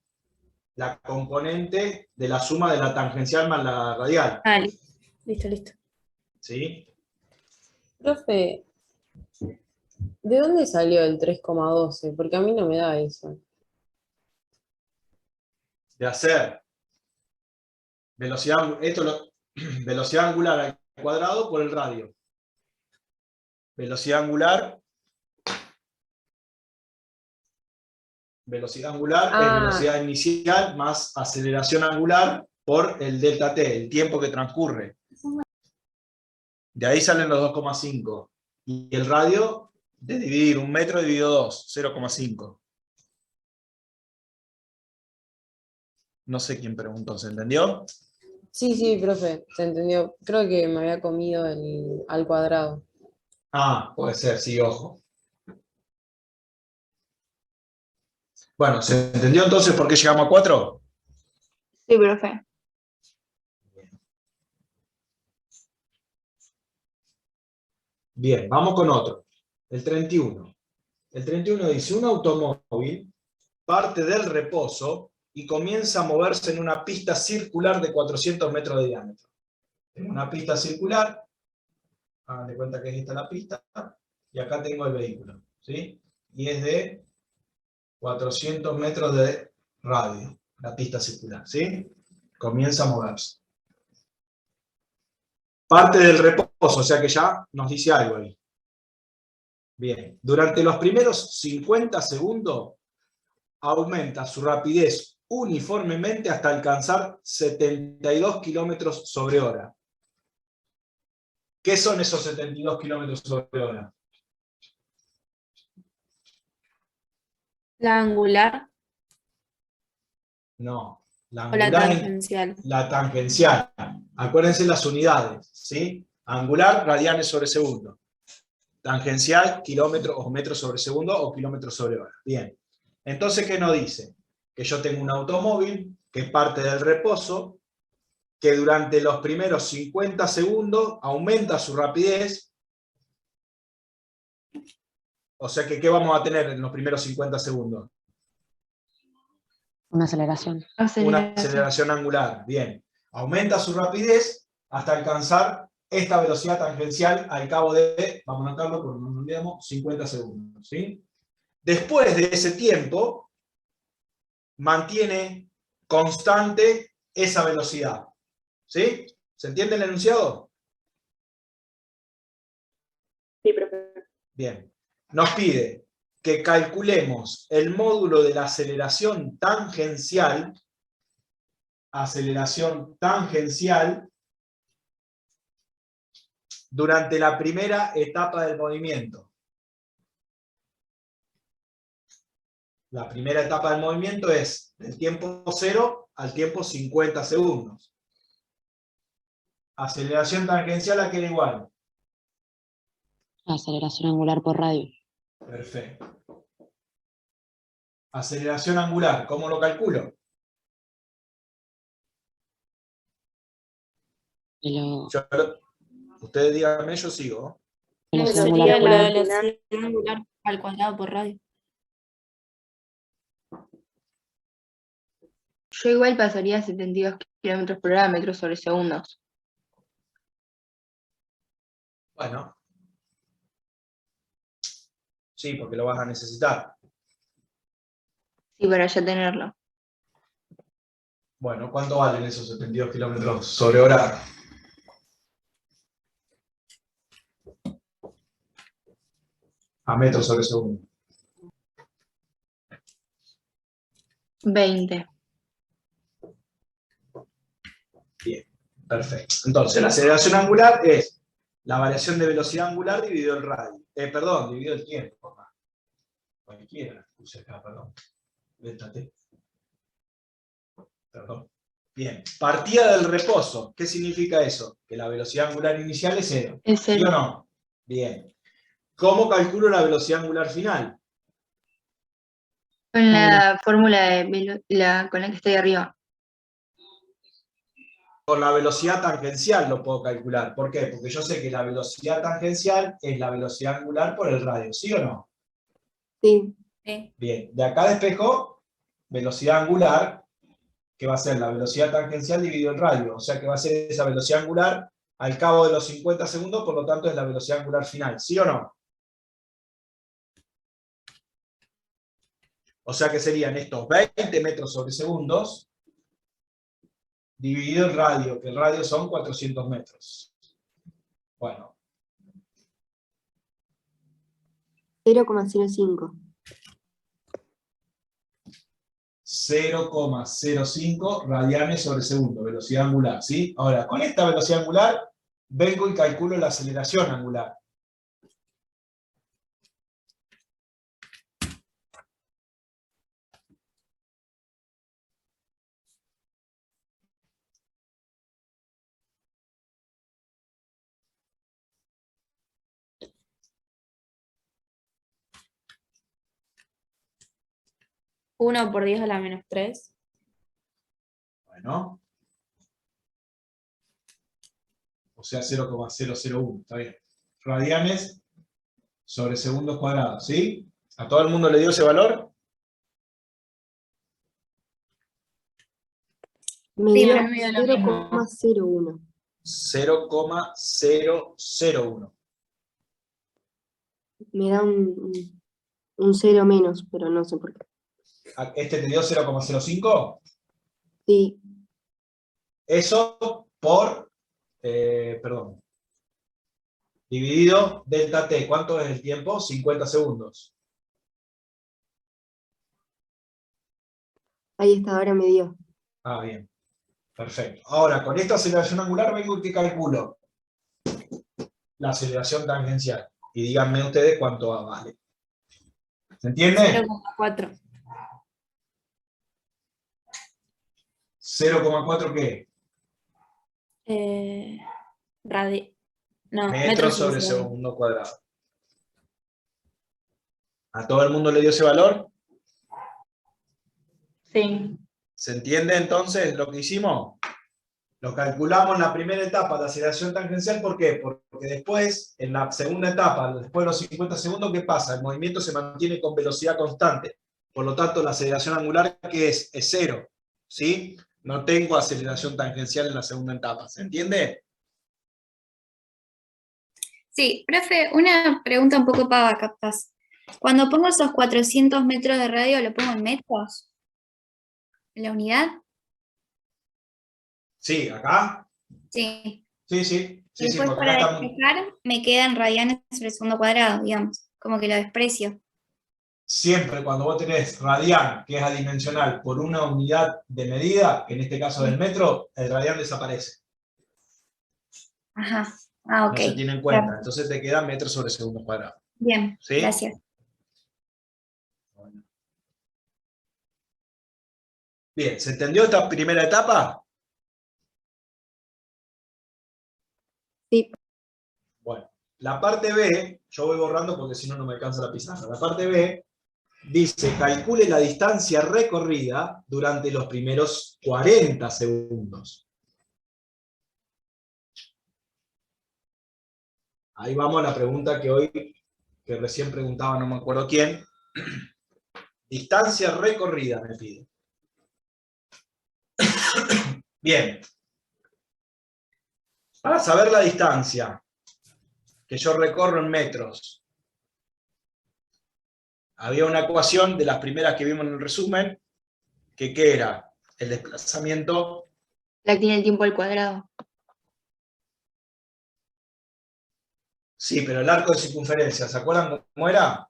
la componente de la suma de la tangencial más la radial. Ah, listo. ¿Sí? Profe, ¿de dónde salió el 3,12? Porque a mí no me da eso. De hacer velocidad, velocidad angular al cuadrado por el radio. Velocidad angular es velocidad inicial más aceleración angular por el delta t, el tiempo que transcurre. De ahí salen los 2,5. Y el radio de dividir 1 metro dividido 2, 0,5. No sé quién preguntó, ¿se entendió? Sí, profe, se entendió. Creo que me había comido el al cuadrado. Ah, puede ser, sí, ojo. Bueno, ¿se entendió entonces por qué llegamos a 4? Sí, profe. Bien, vamos con otro. El 31. El 31 dice, un automóvil parte del reposo y comienza a moverse en una pista circular de 400 metros de diámetro. En una pista circular, hagan de cuenta que es esta la pista, y acá tengo el vehículo, ¿sí? Y es de 400 metros de radio, la pista circular, ¿sí? Comienza a moverse. Parte del reposo, o sea que ya nos dice algo ahí. Bien, durante los primeros 50 segundos aumenta su rapidez uniformemente hasta alcanzar 72 kilómetros sobre hora. ¿Qué son esos 72 kilómetros sobre hora? ¿La angular No, la o la angular tangencial? la tangencial. Acuérdense las unidades, ¿sí? Angular, radianes sobre segundo. Tangencial, kilómetros o metros sobre segundo o kilómetros sobre hora. Bien. Entonces, ¿qué nos dice? Que yo tengo un automóvil que parte del reposo que durante los primeros 50 segundos aumenta su rapidez. O sea que, ¿qué vamos a tener en los primeros 50 segundos? Una aceleración. Una aceleración angular. Bien. Aumenta su rapidez hasta alcanzar esta velocidad tangencial al cabo de, vamos a anotarlo porque no nos olvidemos, 50 segundos. ¿Sí? Después de ese tiempo, mantiene constante esa velocidad. ¿Sí? ¿Se entiende el enunciado? Sí, profe. Bien. Nos pide que calculemos el módulo de la aceleración tangencial durante la primera etapa del movimiento. La primera etapa del movimiento es del tiempo 0 al tiempo 50 segundos. Aceleración tangencial a que era igual. Aceleración angular por radio. Perfecto. Aceleración angular, ¿cómo lo calculo? Ustedes díganme, yo sigo. Velocidad Sería angular la por velocidad angular al cuadrado por radio. Yo igual pasaría a 72 kilómetros por hora, metros sobre segundos. Bueno. Sí, porque lo vas a necesitar. Sí, para ya tenerlo. Bueno, ¿cuánto valen esos 72 kilómetros sobre hora? A metros sobre segundo. 20. Bien, perfecto. Entonces, la aceleración angular es la variación de velocidad angular dividido el radio. Dividido el tiempo. Cualquiera, puse acá, perdón. Delta T. Perdón. Bien, partida del reposo. ¿Qué significa eso? Que la velocidad angular inicial es 0. Es ¿Sí 0. o no? Bien. ¿Cómo calculo la velocidad angular final? Con la fórmula con la que estoy arriba. Con la velocidad tangencial lo puedo calcular. ¿Por qué? Porque yo sé que la velocidad tangencial es la velocidad angular por el radio. ¿Sí o no? Sí. Sí. Bien. De acá despejo velocidad angular, que va a ser la velocidad tangencial dividido el radio. O sea que va a ser esa velocidad angular al cabo de los 50 segundos, por lo tanto es la velocidad angular final. ¿Sí o no? O sea que serían estos 20 metros sobre segundos dividido el radio, que el radio son 400 metros. Bueno. 0,05. 0,05 radianes sobre segundo, velocidad angular, ¿sí? Ahora, con esta velocidad angular, vengo y calculo la aceleración angular. Uno por 10 a la menos 3. Bueno. O sea, 0,001, está bien. Radianes sobre segundos cuadrados, ¿sí? ¿A todo el mundo le dio ese valor? Me Sí, dio pero me dio lo mismo. 0,01. 0,001. Me da un 0 menos, pero no sé por qué. ¿Este te dio 0,05? Sí, Eso por, perdón, dividido delta T. ¿Cuánto es el tiempo? 50 segundos. ahí está, ahora me dio. Ah, bien. Perfecto. Ahora, con esta aceleración angular vengo y ¿qué calculo? La aceleración tangencial. Y díganme ustedes cuánto vale. ¿Se entiende? 0,4. 0,4 ¿qué? No, Metros sobre segundo cuadrado. ¿A todo el mundo le dio ese valor? Sí. ¿Se entiende entonces lo que hicimos? Lo calculamos en la primera etapa de aceleración tangencial, ¿por qué? Porque después, en la segunda etapa, después de los 50 segundos, ¿qué pasa? El movimiento se mantiene con velocidad constante. Por lo tanto, la aceleración angular, ¿qué es? Es cero. ¿Sí? No tengo aceleración tangencial en la segunda etapa. ¿Se entiende? Sí, profe, una pregunta un poco pava, capaz. Cuando pongo esos 400 metros de radio, ¿lo pongo en metros? ¿En la unidad? Sí, acá. Sí. Sí, sí. Y Sí, sí, después porque para acá estamos. despejar me quedan radianes sobre el segundo cuadrado, digamos. Como que lo desprecio. Siempre cuando vos tenés radian, que es adimensional, por una unidad de medida, que en este caso del metro, el radian desaparece. Ajá. Ah, ok. No se tiene en cuenta. Entonces te queda metros sobre segundo cuadrado. Bien, ¿Sí? gracias. Bien, ¿se entendió esta primera etapa? Sí. Bueno, la parte B, yo voy borrando porque si no, no me alcanza la pizarra. La parte B dice, calcule la distancia recorrida durante los primeros 40 segundos. Ahí vamos a la pregunta que recién preguntaba, no me acuerdo quién. Distancia recorrida me pide. Bien. Para saber la distancia que yo recorro en metros, había una ecuación de las primeras que vimos en el resumen, que ¿qué era? El desplazamiento. La tiene el tiempo al cuadrado. Sí, pero el arco de circunferencia, ¿se acuerdan cómo era?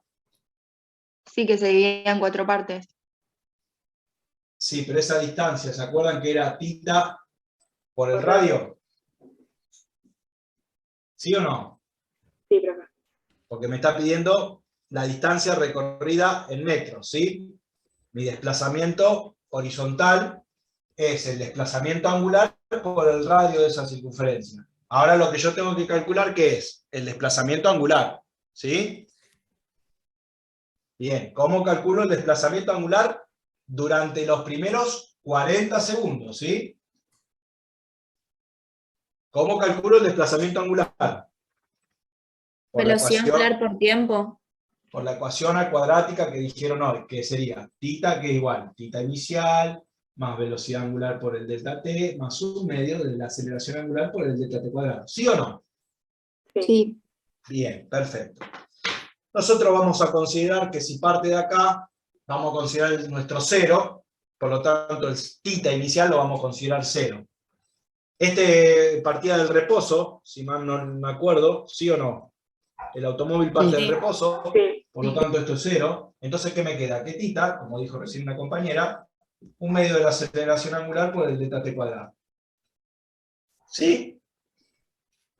Sí, que se dividía en 4 partes. Sí, pero esa distancia, ¿se acuerdan que era tita por el radio? ¿Sí o no? Sí, profe. Porque me está pidiendo la distancia recorrida en metros, ¿sí? Mi desplazamiento horizontal es el desplazamiento angular por el radio de esa circunferencia. Ahora lo que yo tengo que calcular, ¿qué es? El desplazamiento angular, ¿sí? Bien, ¿cómo calculo el desplazamiento angular? Durante los primeros 40 segundos, ¿sí? ¿Cómo calculo el desplazamiento angular? Por la Velocidad angular por tiempo. por la ecuación cuadrática que dijeron hoy, que sería tita, que es igual, tita inicial, más velocidad angular por el delta t, más un medio de la aceleración angular por el delta t cuadrado. ¿Sí o no? Sí. Bien, perfecto. Nosotros vamos a considerar que si parte de acá, vamos a considerar nuestro cero, por lo tanto el tita inicial lo vamos a considerar cero. Partida del reposo, si mal no me acuerdo, ¿sí o no? El automóvil parte del reposo, por lo tanto esto es cero. Entonces, ¿qué me queda? Que tita, como dijo recién una compañera, un medio de la aceleración angular por el delta t cuadrado. ¿Sí?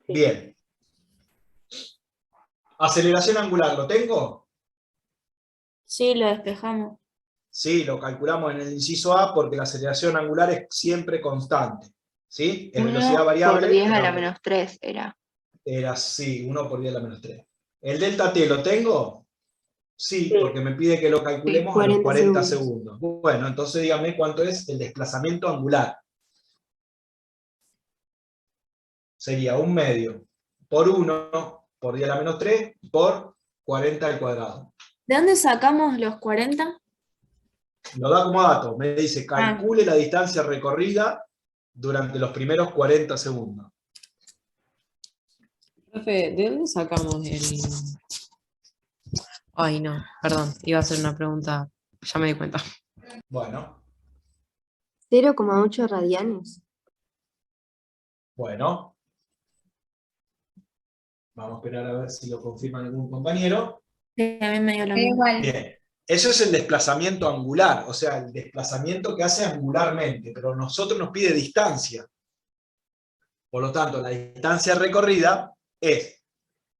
Bien. ¿Aceleración angular lo tengo? Sí, lo despejamos. Sí, lo calculamos en el inciso A porque la aceleración angular es siempre constante. ¿Sí? Es 1 velocidad variable. por 10 a la pero menos 3 era. Era, sí, 1 por 10 a la menos 3. ¿El delta t lo tengo? Sí, porque me pide que lo calculemos a los 40 segundos. Bueno, entonces dígame cuánto es el desplazamiento angular. Sería un medio por 1 por 10 a la menos 3 por 40 al cuadrado. ¿De dónde sacamos los 40? Lo da como dato. Me dice, calcule la distancia recorrida durante los primeros 40 segundos. Profe, ¿de dónde sacamos el...? Ay, no, perdón, iba a hacer una pregunta, ya me di cuenta. Bueno, 0,8 radianes. bueno. Vamos a esperar a ver si lo confirma algún compañero. Sí, a mí me dio lo Da mismo. igual. Bien. Eso es el desplazamiento angular, o sea, el desplazamiento que hace angularmente, pero nosotros nos pide distancia. Por lo tanto, la distancia recorrida es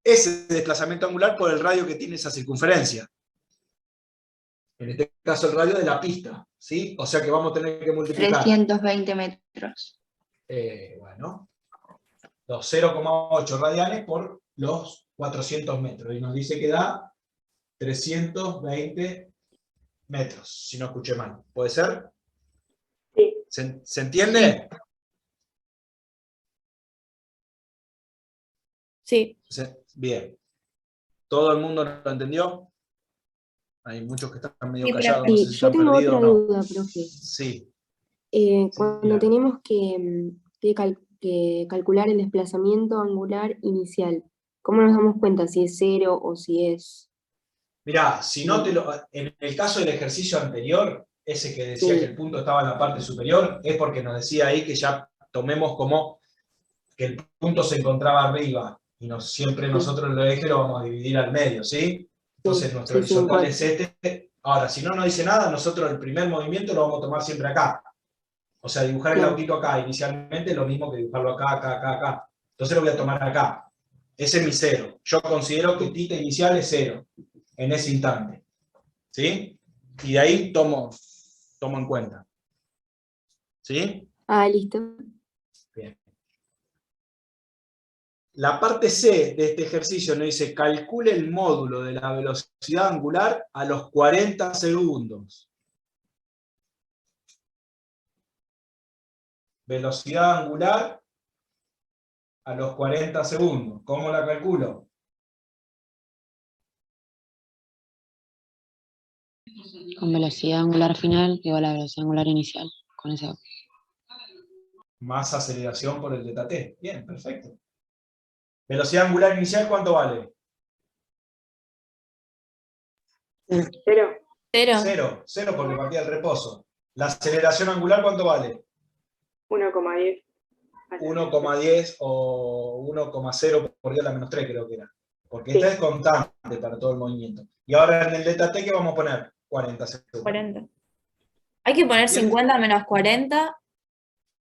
ese desplazamiento angular por el radio que tiene esa circunferencia. En este caso, el radio de la pista, ¿sí? O sea que vamos a tener que multiplicar. 320 metros. Bueno, los 0,8 radianes por los 400 metros. Y nos dice que da 320 metros, si no escuché mal. ¿Puede ser? Sí. ¿Se entiende? Sí. Bien. ¿Todo el mundo lo entendió? Hay muchos que están medio Sí, callados, profe. no sé Sí, si yo están tengo perdidos otra o no. duda, profe. Sí. Cuando claro. tenemos que calcular el desplazamiento angular inicial, ¿cómo nos damos cuenta si es 0 o si es...? Mirá, si no en el caso del ejercicio anterior, ese que decía Sí. que el punto estaba en la parte superior, es porque nos decía ahí que ya tomemos como que el punto se encontraba arriba, y siempre nosotros el eje lo vamos a dividir al medio, ¿sí? Entonces nuestro Sí, en horizontal 4. es este. Ahora, si no nos dice nada, nosotros el primer movimiento lo vamos a tomar siempre acá. O sea, dibujar el Claro. autito acá inicialmente es lo mismo que dibujarlo acá, acá, acá, acá. Entonces lo voy a tomar acá. Ese es mi 0. Yo considero que tita inicial es 0 en ese instante. ¿Sí? Y de ahí tomo en cuenta. ¿Sí? Ah, listo. Bien. La parte C de este ejercicio nos dice, calcule el módulo de la velocidad angular a los 40 segundos. Velocidad angular a los 40 segundos. ¿Cómo la calculo? Con velocidad angular final igual a velocidad angular inicial. Con ese. Más aceleración por el delta t. Bien, perfecto. Velocidad angular inicial, ¿cuánto vale? 0. 0. 0 porque partía del reposo. La aceleración angular, ¿cuánto vale? 1,10. 1,10 o 1,0 por delta menos 3 creo que era. Porque esta es constante para todo el movimiento. Y ahora en el delta t, ¿qué vamos a poner? 40 segundos. 40. Hay que poner Bien. 50 menos 40.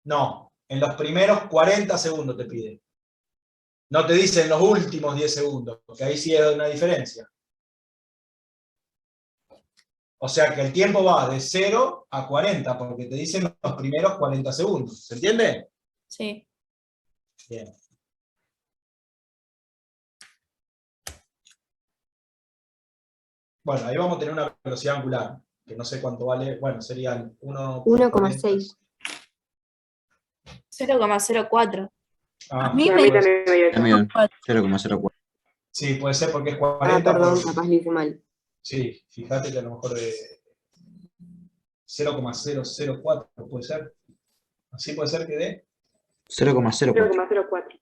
No, en los primeros 40 segundos te pide. No te dice en los últimos 10 segundos, porque ahí sí es una diferencia. O sea que el tiempo va de 0 a 40, porque te dicen los primeros 40 segundos. ¿Se entiende? Sí. Bien. Bueno, ahí vamos a tener una velocidad angular, que no sé cuánto vale. Bueno, serían 1,6. 0,04. A mí me pues, También 0,04. sí, puede ser porque es Ah, 40 perdón, por... capaz lo hice mal. Sí, fíjate que a lo mejor 0,004 puede ser. Así puede ser que dé 0,04. 0,04.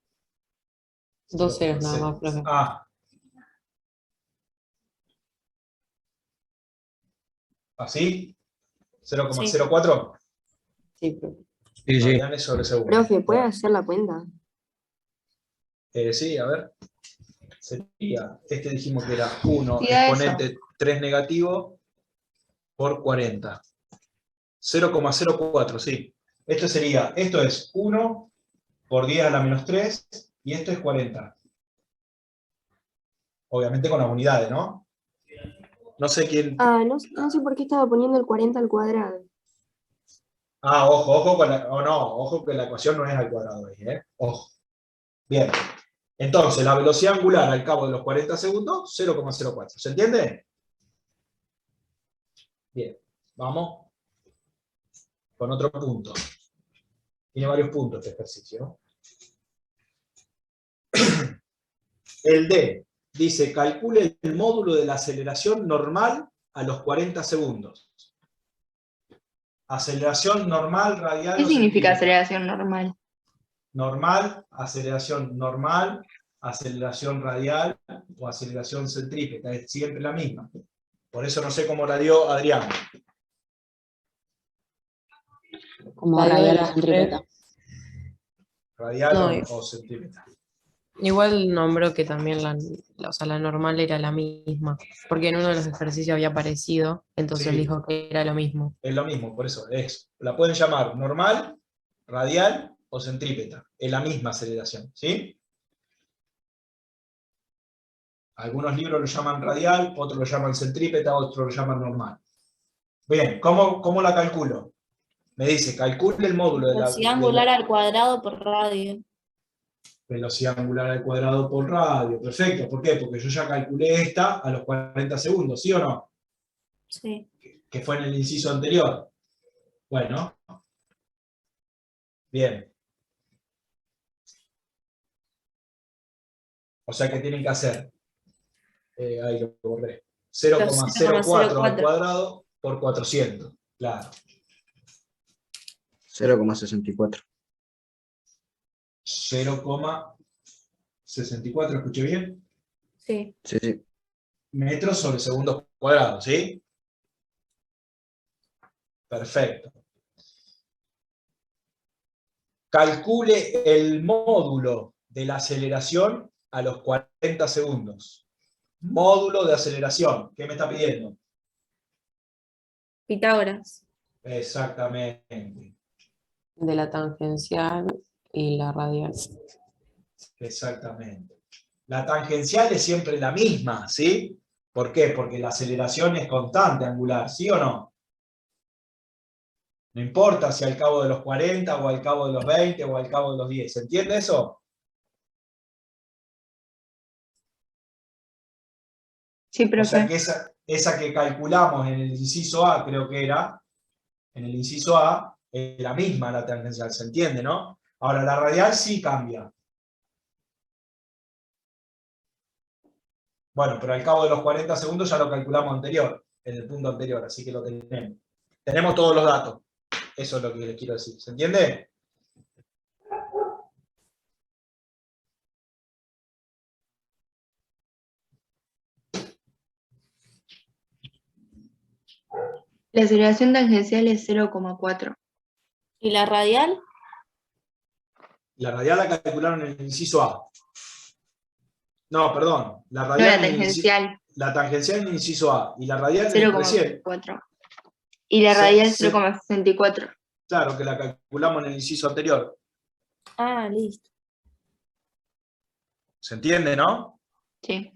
2 ceros nada más, profe. Ah. ¿Así? 0,04. Sí, profe. Sí, sí. Radianes sobre segundo. Profe, ¿puede Bueno, hacer la cuenta? sí, a ver. Sería, dijimos que era 1 Sí, a exponente 3 negativo por 40. 0,04, sí. Esto es 1 por 10 a la menos 3 y esto es 40. Obviamente con las unidades, ¿no? No sé quién... Ah, no sé por qué estaba poniendo el 40 al cuadrado. Ah, ojo con ojo que la ecuación no es al cuadrado ahí, ¿eh? Ojo. Bien. Entonces, la velocidad angular al cabo de los 40 segundos, 0,04. ¿Se entiende? Bien. Vamos con otro punto. Tiene varios puntos este ejercicio, ¿no? El D dice, calcule el módulo de la aceleración normal a los 40 segundos. Aceleración normal, radial ¿Qué o significa centrípeta. aceleración normal? Normal, aceleración radial o aceleración centrípeta. Es siempre la misma. Por eso no sé cómo la dio Adrián. Como La dio de radial o las centrípeta. Radial No, o centrípeta. igual nombró que también o sea, la normal era la misma, porque en uno de los ejercicios había aparecido, entonces Sí. dijo que era lo mismo. Es lo mismo, por eso. La pueden llamar normal, radial o centrípeta. Es la misma aceleración. ¿Sí? Algunos libros lo llaman radial, otros lo llaman centrípeta, otros lo llaman normal. Bien, ¿cómo la calculo? Me dice, calcule el módulo de Velocidad la angular al cuadrado por radio. velocidad angular al cuadrado por radio. Perfecto, ¿por qué? Porque yo ya calculé esta a los 40 segundos, ¿sí o no? Sí. Que fue en el inciso anterior. Bueno. Bien. O sea que tienen que hacer, ahí lo borré, 0,04 al cuadrado por 400, claro. 0,64. 0,64, ¿escuché bien? Sí. Sí, sí. Metros sobre segundos cuadrados, ¿sí? Perfecto. Calcule el módulo de la aceleración a los 40 segundos. Módulo de aceleración. ¿Qué me está pidiendo? Pitágoras. Exactamente. De la tangencial y la radial. Exactamente. La tangencial es siempre la misma, ¿sí? ¿Por qué? Porque la aceleración es constante angular, ¿sí o no? No importa si al cabo de los 40 o al cabo de los 20 o al cabo de los 10. ¿Se entiende eso? Sí, O sea profe. que esa que calculamos en el inciso A, creo que era, en el inciso A, es la misma la tangencial, ¿se entiende, no? Ahora, la radial sí cambia. Bueno, pero al cabo de los 40 segundos ya lo calculamos anterior, en el punto anterior, así que lo tenemos. Tenemos todos los datos. Eso es lo que les quiero decir. ¿Se entiende? La aceleración tangencial es 0,4. ¿Y la radial? La radial la calcularon en el inciso A. No, perdón. La No, radial la tangencial, la tangencial en el inciso A. Y la radial en el recién. 0,4. Y la radial 0,64. Claro, que la calculamos en el inciso anterior. Ah, listo. ¿Se entiende, no? Sí.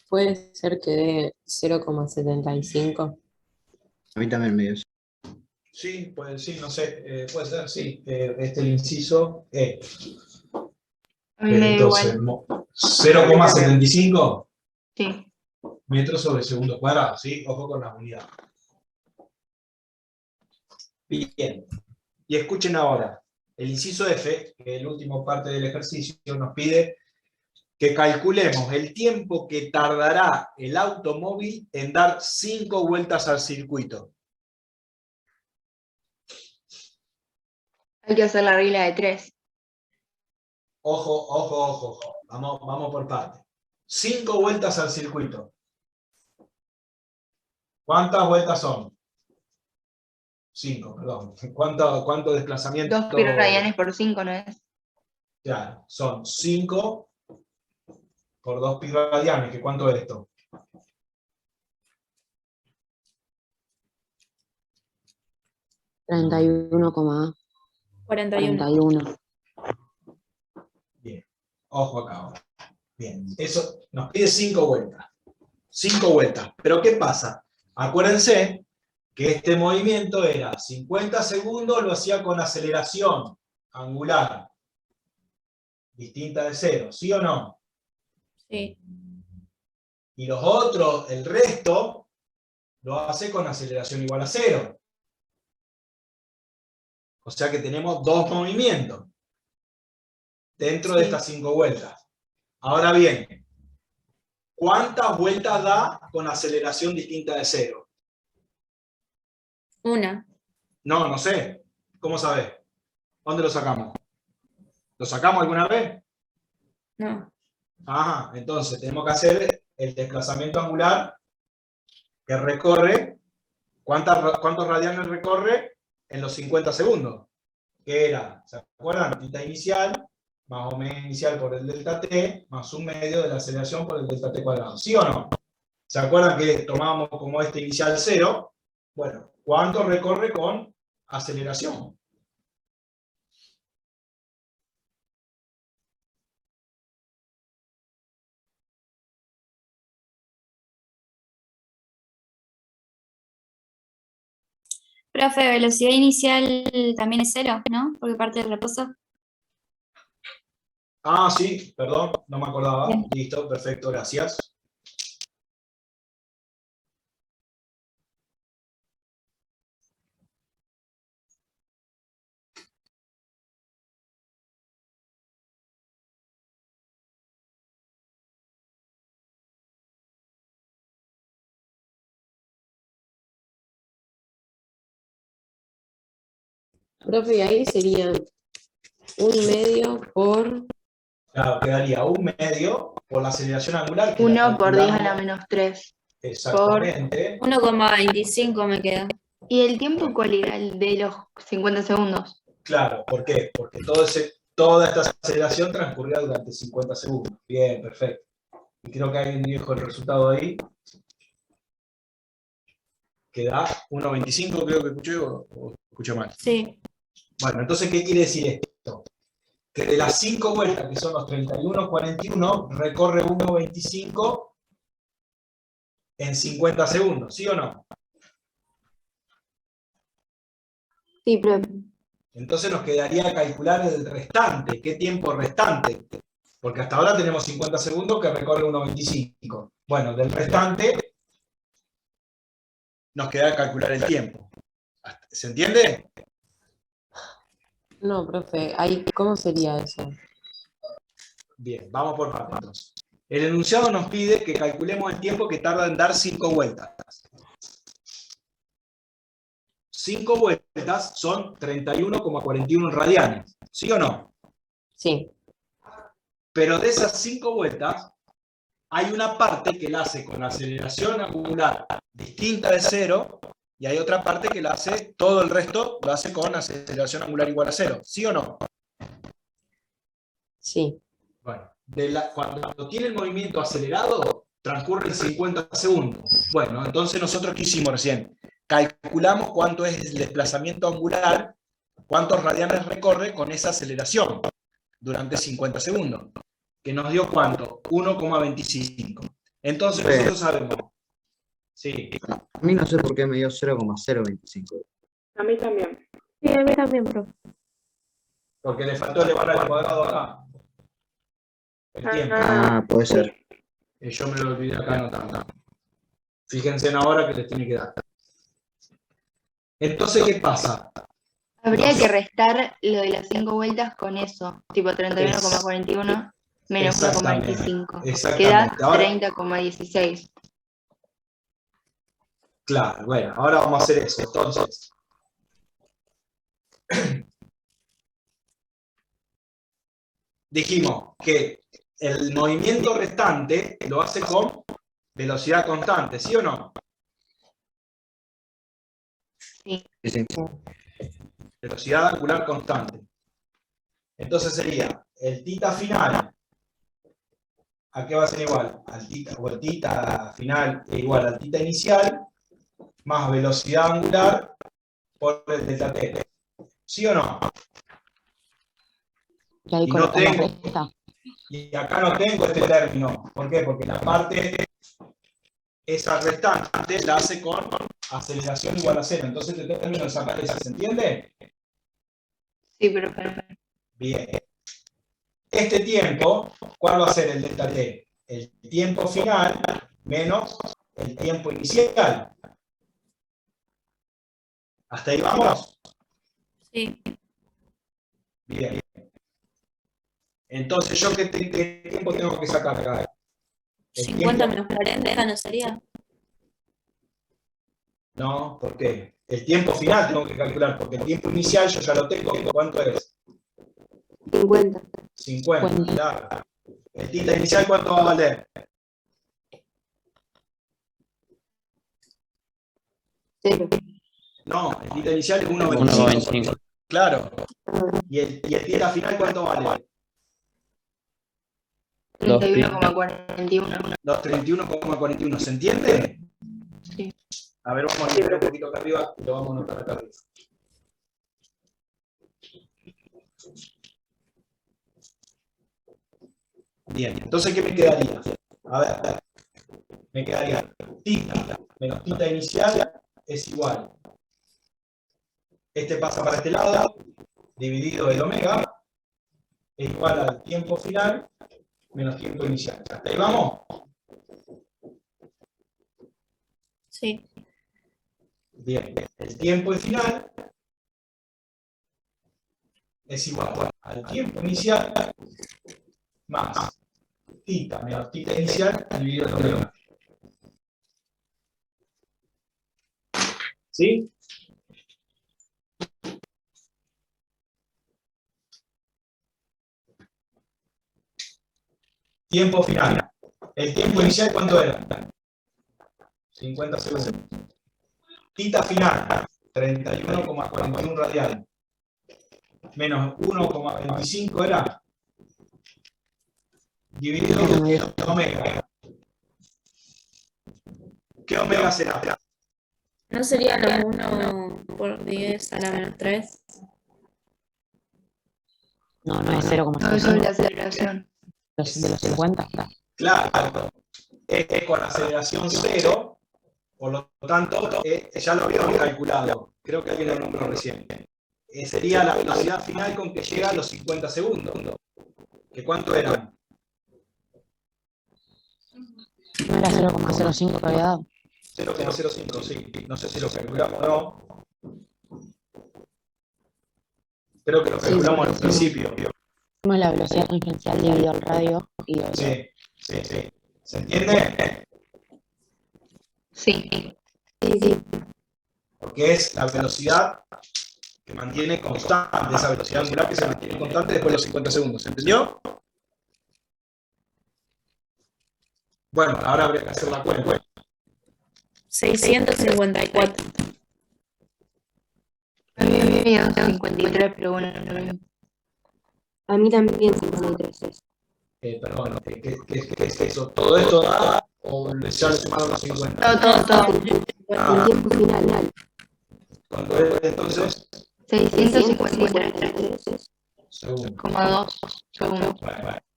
Puede ser que dé 0,75. A mí también me dio eso. Sí, sí, no sé. Puede ser, sí. Este es el inciso E. A mí me da Entonces, igual. 0,75 Sí. metros sobre segundo cuadrado, ¿sí? Ojo con las unidades. Bien. Y escuchen ahora. El inciso F, que es la última parte del ejercicio, nos pide que calculemos el tiempo que tardará el automóvil en dar 5 vueltas al circuito. Hay que hacer la regla de 3. Ojo, ojo, ojo, ojo. Vamos por parte. 5 vueltas al circuito. ¿Cuántas vueltas son? 5, perdón. ¿Cuánto desplazamiento? 2 pi radianes por 5, ¿no es? Claro, son 5 por 2 pi radianes. ¿Que cuánto es esto? ¿41? 31,41. Bien. Ojo acá ahora. Bien. Eso nos pide 5 vueltas. 5 vueltas. Pero ¿qué pasa? Acuérdense que este movimiento era 50 segundos, lo hacía con aceleración angular distinta de 0, ¿sí o no? Sí. Y los otros, el resto, lo hace con aceleración igual a 0. O sea que tenemos 2 movimientos dentro de estas 5 vueltas. Ahora bien, ¿cuántas vueltas da con aceleración distinta de 0? Una. No, no sé. ¿Cómo sabés? ¿Dónde lo sacamos? ¿Lo sacamos alguna vez? No. Ajá, entonces tenemos que hacer el desplazamiento angular que recorre. ¿Cuántos radianes recorre en los 50 segundos? Que era, ¿se acuerdan? Tita inicial, más omega inicial por el delta t, más un medio de la aceleración por el delta t cuadrado. ¿Sí o no? ¿Se acuerdan que tomábamos como este inicial 0? Bueno, ¿cuánto recorre con aceleración? Profe, velocidad inicial también es 0, ¿no? Porque parte del reposo. Ah, sí, perdón, no me acordaba. Bien. Listo, perfecto, gracias. Profe, y ahí sería 1/2 por... Claro, quedaría 1/2 por la aceleración angular. Que 1 por 10 a la calculamos -3. exactamente. 1,25 me queda. ¿Y el tiempo cuál era? El de los 50 segundos. Claro, ¿por qué? Porque toda esta aceleración transcurría durante 50 segundos. Bien, perfecto. Y creo que alguien dijo el resultado ahí. Que da 1,25, creo que escuché, o escuché mal. Sí. Bueno, entonces, ¿qué quiere decir esto? Que de las 5 vueltas, que son los 31,41, recorre 1,25 en 50 segundos, ¿sí o no? Sí, profe. Entonces nos quedaría calcular el restante, ¿qué tiempo restante? Porque hasta ahora tenemos 50 segundos que recorre 1,25. Bueno, del restante nos queda calcular el tiempo. ¿Se entiende? No, profe, ahí, ¿cómo sería eso? Bien, vamos por partes entonces. El enunciado nos pide que calculemos el tiempo que tarda en dar 5 vueltas. 5 vueltas son 31,41 radianes, ¿sí o no? Sí. Pero de esas 5 vueltas, hay una parte que la hace con aceleración angular distinta de 0, y hay otra parte que la hace, todo el resto lo hace con aceleración angular igual a 0, ¿sí o no? Sí. Bueno, cuando tiene el movimiento acelerado, transcurren 50 segundos. Bueno, entonces nosotros, ¿qué hicimos recién? Calculamos cuánto es el desplazamiento angular, cuántos radianes recorre con esa aceleración durante 50 segundos. Que nos dio ¿cuánto? 1,25. Entonces nosotros sabemos. Sí. A mí no sé por qué me dio 0,025. A mí también. Sí, a mí también, profe. Porque le faltó elevar al cuadrado acá. El tiempo. Ah, puede ser. Yo me lo olvidé acá anotando. Fíjense en ahora que les tiene que dar. Entonces, ¿qué pasa? Habría que restar lo de las 5 vueltas con eso. Tipo 31,41 menos Exactamente. 1,25. Exactamente. Queda Ahora, 30,16. claro, bueno, ahora vamos a hacer eso. Entonces, dijimos que el movimiento restante lo hace con velocidad constante, ¿sí o no? Sí. Sí, sí. Velocidad angular constante. Entonces sería el tita final. ¿A qué va a ser igual? Al tita, o el tita final es igual al tita inicial, más velocidad angular por el delta t. ¿Sí o no? Y ahí Y no colocamos tengo. resta. Y acá no tengo este término. ¿Por qué? Porque la parte esa restante la hace con aceleración igual a 0. Entonces este término desaparece. ¿Se entiende? Sí, pero Bien. Este tiempo, ¿cuál va a ser el delta t? El tiempo final menos el tiempo inicial. ¿Hasta ahí vamos? Sí. Bien. Entonces, ¿yo qué tiempo tengo que sacar acá? El 50 tiempo- menos 40, ¿no sería? No, ¿por qué? El tiempo final tengo que calcular, porque el tiempo inicial yo ya lo tengo. ¿Cuánto es? 50. 50, claro. ¿El tita inicial cuánto va a valer? 0. No, el tita inicial es 1,25. 1,25. Claro. ¿Y el tita final cuánto vale? 31,41. Los 31,41. ¿Se entiende? Sí. A ver, vamos a leer un poquito acá arriba y lo vamos a anotar acá arriba. Bien, entonces, ¿qué me quedaría? A ver, me quedaría tita menos tita inicial es igual. Este pasa para este lado, dividido el omega, es igual al tiempo final menos tiempo inicial. ¿Hasta ahí vamos? Sí. Bien, el tiempo final es igual al tiempo inicial más tita menos tita inicial dividido el omega. ¿Sí? Tiempo final. ¿El tiempo inicial cuánto era? 50 segundos. Tita final, 31,41 radianes. Menos 1,25 era. Dividido por omega. ¿Qué omega será? ¿No sería lo 1 por 10 a la menos 3? No, no es No, eso es 0,05. la aceleración. De los 50. Claro, es con aceleración cero, por lo tanto, ya lo habíamos calculado. Creo que alguien lo nombró recién. Sería la velocidad final con que llega a los 50 segundos. ¿Que cuánto eran? ¿No era 0,05 que había dado? 0,05, sí. No sé si lo calculamos o no. Creo que lo calculamos al principio. Hicimos la velocidad tangencial dividido al radio y Sí. ¿Se entiende? Sí. Porque es la velocidad que mantiene constante, esa velocidad angular que se mantiene constante después de los 50 segundos. ¿Se entendió? Bueno, ahora habría que hacer la cuenta. 654. A mí me dio 53, pero bueno, no lo mismo. A mí también 53. Perdón, ¿qué es eso? ¿Todo esto da o ya le sumaron los 50? Todo. El tiempo final. ¿Cuánto es entonces? 653,2 Segundos. segundos.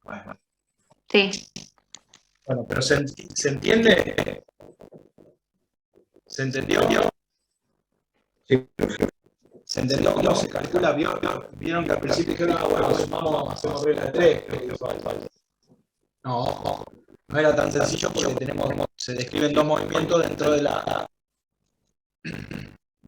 Bueno. Sí. Bueno, pero ¿se entiende? ¿Se entendió? Sí. ¿Se entendió cómo se calcula? ¿Vieron que al principio dijeron, bueno, sumamos, hacemos regla de 3? No era tan sencillo porque se describen dos movimientos dentro de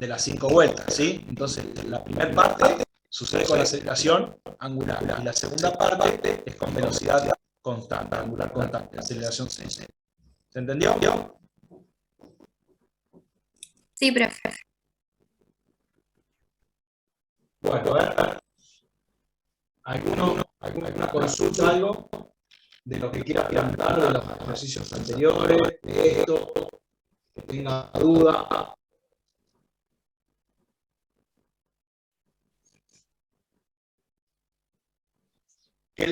las 5 vueltas, ¿sí? Entonces, la primera parte sucede con la aceleración angular y la segunda parte es con velocidad constante, angular constante, aceleración 6. ¿Se entendió? Sí, profe. Bueno, a ver. ¿Alguna consulta, algo de lo que quiera preguntar de los ejercicios anteriores, de esto, que tenga duda? A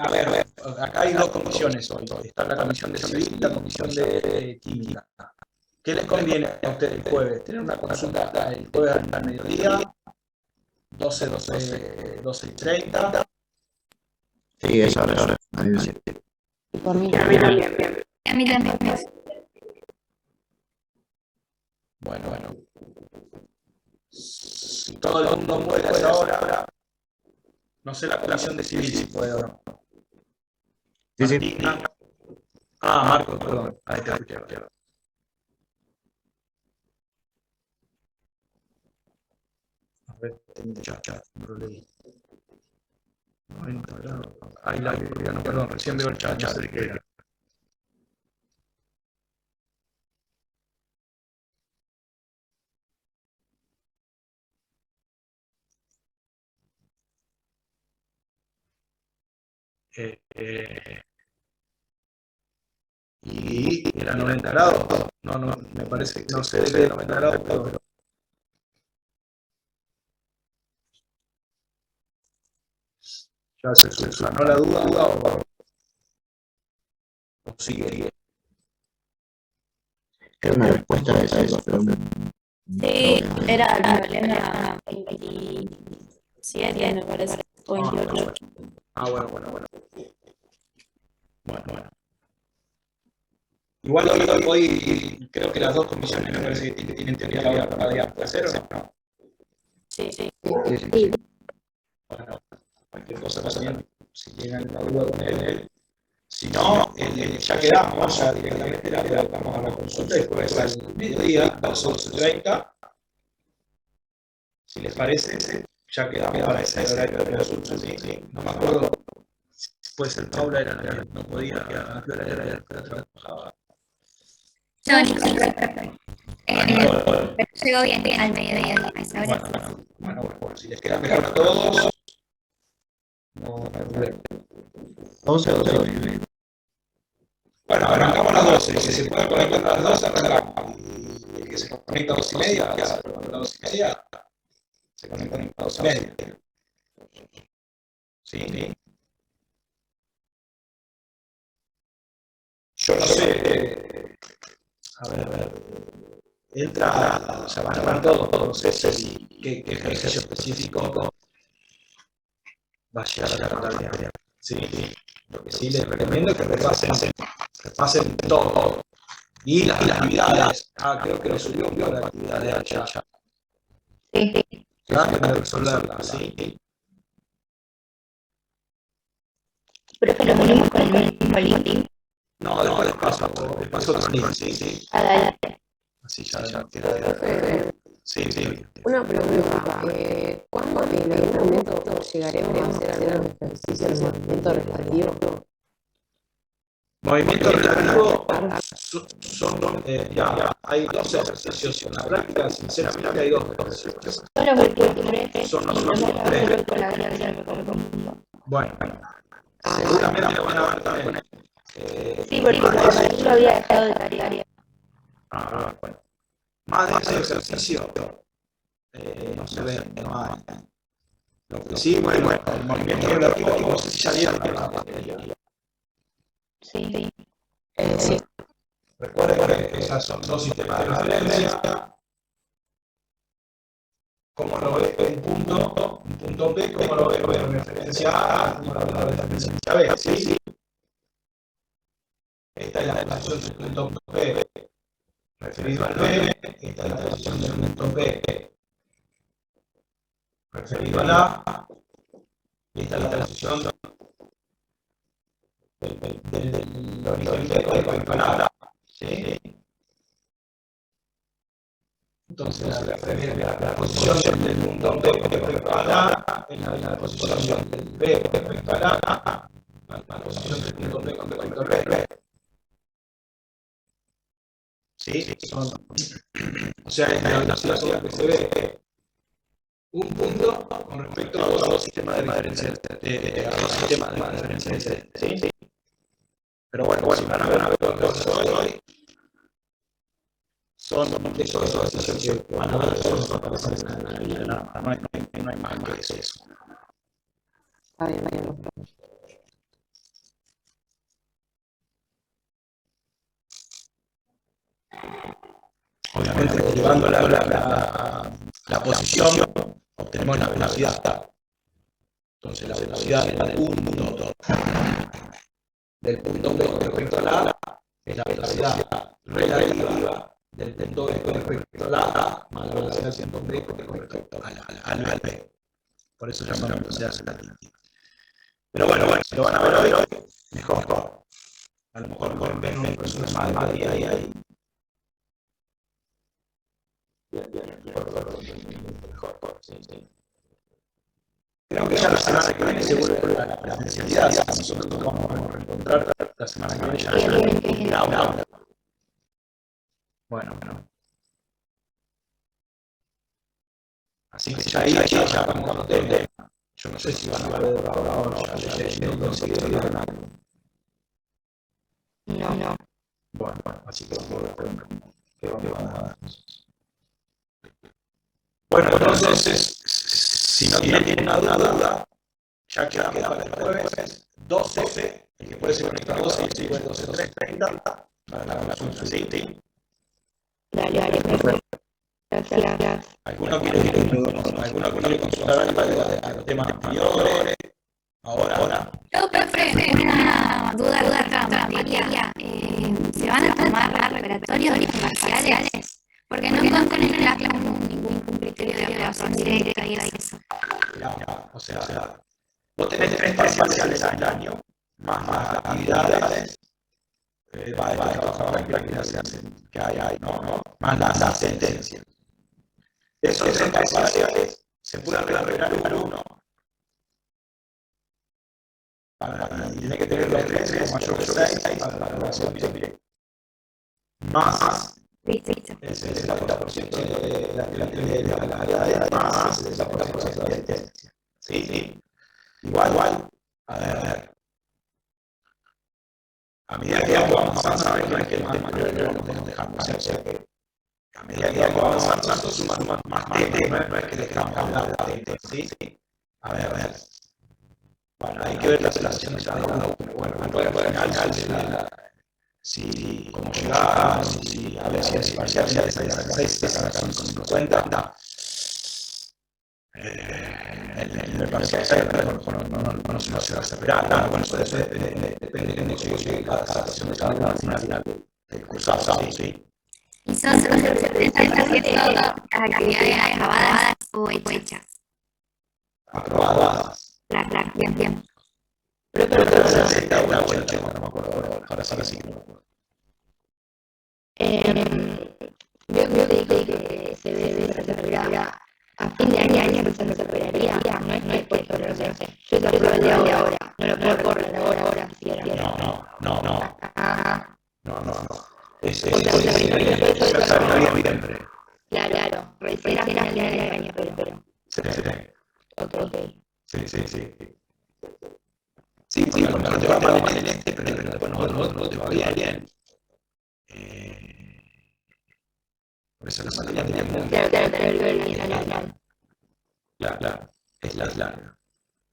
ver, acá hay dos comisiones hoy. Está la comisión de civil y la comisión de química. ¿Qué les conviene a ustedes el jueves? ¿Tener una consulta el jueves al mediodía? 12:30. Sí, esa hora. A mí me sirve. por mí. A mí también. Bueno. Si todo el mundo puede a esa hora, no sé la comisión de civil si puede o no. Sí. Martina. Marco, perdón. Ahí te escuché. A ver, chat, no lo leí. 90 grados. Ahí la no, perdón, recién veo el chat, ya sé qué era. Y era 90 grados. No, me parece que no se debe de 90 grados, pero ya se sanó la duda o sigue. Era una respuesta a esa pregunta. Sí, era la 27, me parece. O 28. Bueno. Igual hoy creo que las dos comisiones me parece que tienen teoría la hora para día. ¿Puede ser o no? Sí. Sí. Bueno, cualquier cosa pasa bien. Si llegan a duda con él. Si no, ya quedamos, ya directamente le vamos a la consulta y después al mediodía, a las 11:30. Si les parece, ya quedamos para ese horario de consulta. ¿Sí? No me acuerdo. Puede ser Paula, era la que no podía, a qué hora era que trabajaba. Yo no sé. Llegó bien al mediodía a esa hora. Bueno, si les queda mejor a todos, no hay problema. 11 o 12. Bueno, arrancamos a las 12. Si se puede conectar a las 12, arrancamos. Y el que se conecta a las 2:30, ¿qué hace? A las 2:30, se conecta a las 2:30. Sí. Yo no sé. A ver. Entra, o sea, van todos, no sé si qué ejercicio específico va a llegar a la tarea. Sí. Lo que sí les recomiendo es que repasen todo. Y las actividades. Creo que lo subió un poco de actividades allá. Sí. Ya que resolverlas, sí. Profe, ¿lo unimos con el mismo link? No, después paso otro link, sí. Dale. Así ya queda. Sí. Una pregunta, ¿cuándo en algún momento llegaremos a hacer un ejercicio de movimiento relativo? Movimiento relativo son, ya, hay dos ejercicios en la práctica, sinceramente hay dos ejercicios. Son los últimos tres. Son los últimos tres. Con la grabación me confundo. Bueno, seguramente lo van a ver también. Sí, porque yo lo había dejado de tarea. Bueno. Más de ese ejercicio no se ve, no hay. Lo que sí, bueno, el movimiento relativo, no sé si ya vieron la materia. Sí. Sí. Recuerden que esas son dos sistemas de referencia. ¿Cómo lo ve un punto P? ¿Cómo lo ve referencia A? ¿Cómo lo ve referencia B? ¿Sí? Esta es la posición del punto P referido al B. Esta es la posición del punto P referido al A. Y esta es la posición del origen B respecto al A. ¿Sí? Entonces, la posición del punto B respecto al A es la posición del B respecto al A, la posición del punto B respecto al B. ¿Sí? O sea, es la velocidad sobre la que se ve un punto con respecto a dos sistemas de referencia. ¿Sí? Pero bueno, si van a ver hoy, son esos ejercicios que van a ver todos aparecen en la vida, no hay más que eso. Obviamente, derivando la posición, obtenemos la velocidad. Entonces, la velocidad del punto B respecto al A es la velocidad relativa del punto B respecto al A más la velocidad del punto B respecto al B. Por eso se llama velocidad relativa. Pero bueno, lo van a ver hoy mejor. A lo mejor pueden ver un resumen más día ahí. Mejor, sí. Creo que ya la semana que viene se vuelve la presencialidad. Nosotros nos vamos a reencontrar la semana que viene ya en la aula. Bueno. Así que ya ahí ya estamos con los temas. Yo no sé si van a ver ahora o no. Ya conseguido algo. No. Bueno, así que vamos a ver qué van a dar. Bueno, entonces, si no tienen ninguna duda, ya quedamos para el jueves 12, el que puede ser conectado 12 y el que puede 12:30, para la consulta, ¿sí? Dale, gracias. ¿Alguno quiere consultar algo de los temas anteriores? Ahora. Yo, profe, una duda otra materia. ¿Se van a tomar preparatorios parciales? Porque no encontré ningún criterio de evaluación directa y eso. O sea, vos tenés 3 parciales al año, más actividades, trabajar en prácticas que hay, ¿no? Más las sentencias. Esos 3 parciales se pueden regalar uno. Y tiene que tener los 3 mayor de 6 para la evaluación directa. Más el 70% de la actividad, más el 70% de la sentencia. Sí. Igual. A ver. a medida que vamos avanzando, no es que el tema lo vamos dejando, o sea que a medida que vamos avanzando sumando más temas, no es que dejamos hablar de temas, ¿sí? A ver. Bueno, hay que ver la relación de cada uno. Bueno, al final, si como llegamos, si a ver si es parcial, si es sacan 50, el parcial no se va a esperar nada, bueno, eso depende de cómo llegue la adaptación de cada uno al final del cursado, ¿sí? Y son 70% actividades aprobadas o hechas. Aprobadas. Bien. Pero se acepta una buena tema, no me acuerdo ahora sí. Veo que se desarrollará a fin de año se desarrollaría, no es después, pero no sé, yo te apruebo el de ahora, no lo puedo correr ahora, si era. No. Es noviembre. Claro, recién a final del año, pero. Sí. Ok. Sí. Sí, porque no te va mal en este, pero después no te va bien. Por eso la materia tenía muy... Claro, es larga.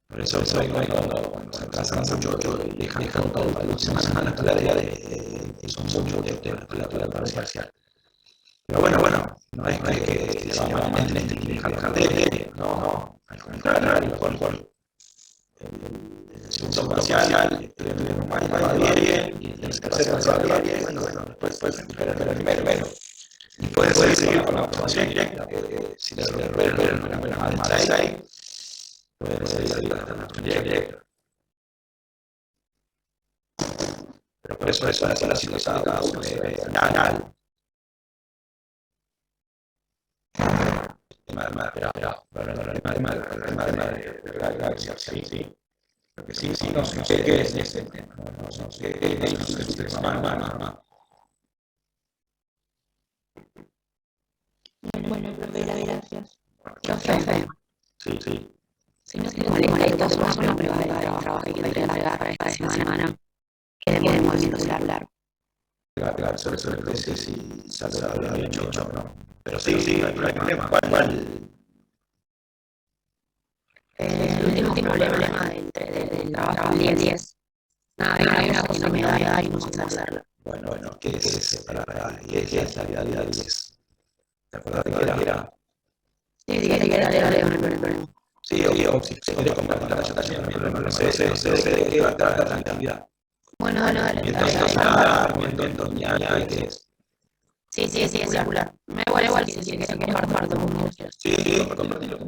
Por eso cuando se atrasan mucho y dejan todo para 2 semanas a la tarea son muchos temas para la parcial. Pero bueno, no es que se va mal en este y dejan la materia, no, al contrario, con el segundo parcial, el más va bien, y el tercer parcial va bien, bueno, después recuperar el primero. Y puede seguir con la formación directa, porque si le recuperan una buena maestra ahí, puede seguir hasta la formación directa. Pero por eso hace la situación de cada uno de final. El tema de sí. Porque sí, no sé qué es ese tema, no sé qué es el tema, Bueno, profe, gracias. Profe, Sí. si no te molesta, somos una prueba de trabajo que hay que entregar para esta semana, que de movimiento celular. Claro, sobre si se lo había hecho o no. Pero sí, no hay problema. ¿Cuál? El último problema del trabajo del 10. Nada, hay una cosa que no me da y no sé cómo hacerla. Bueno, ¿qué es ese? ¿Qué es la vida del 10? ¿Te acuerdas de qué era? Sí, que era Leo, no hay problema. Sí, si se quiere compartir la presentación, no hay problema. No sé de qué va a tratar la actividad. Bueno, dale. Movimiento lineal, ¿qué es? Sí, es circular. Me da igual si quieres compartir con vos. Sí, compartilo.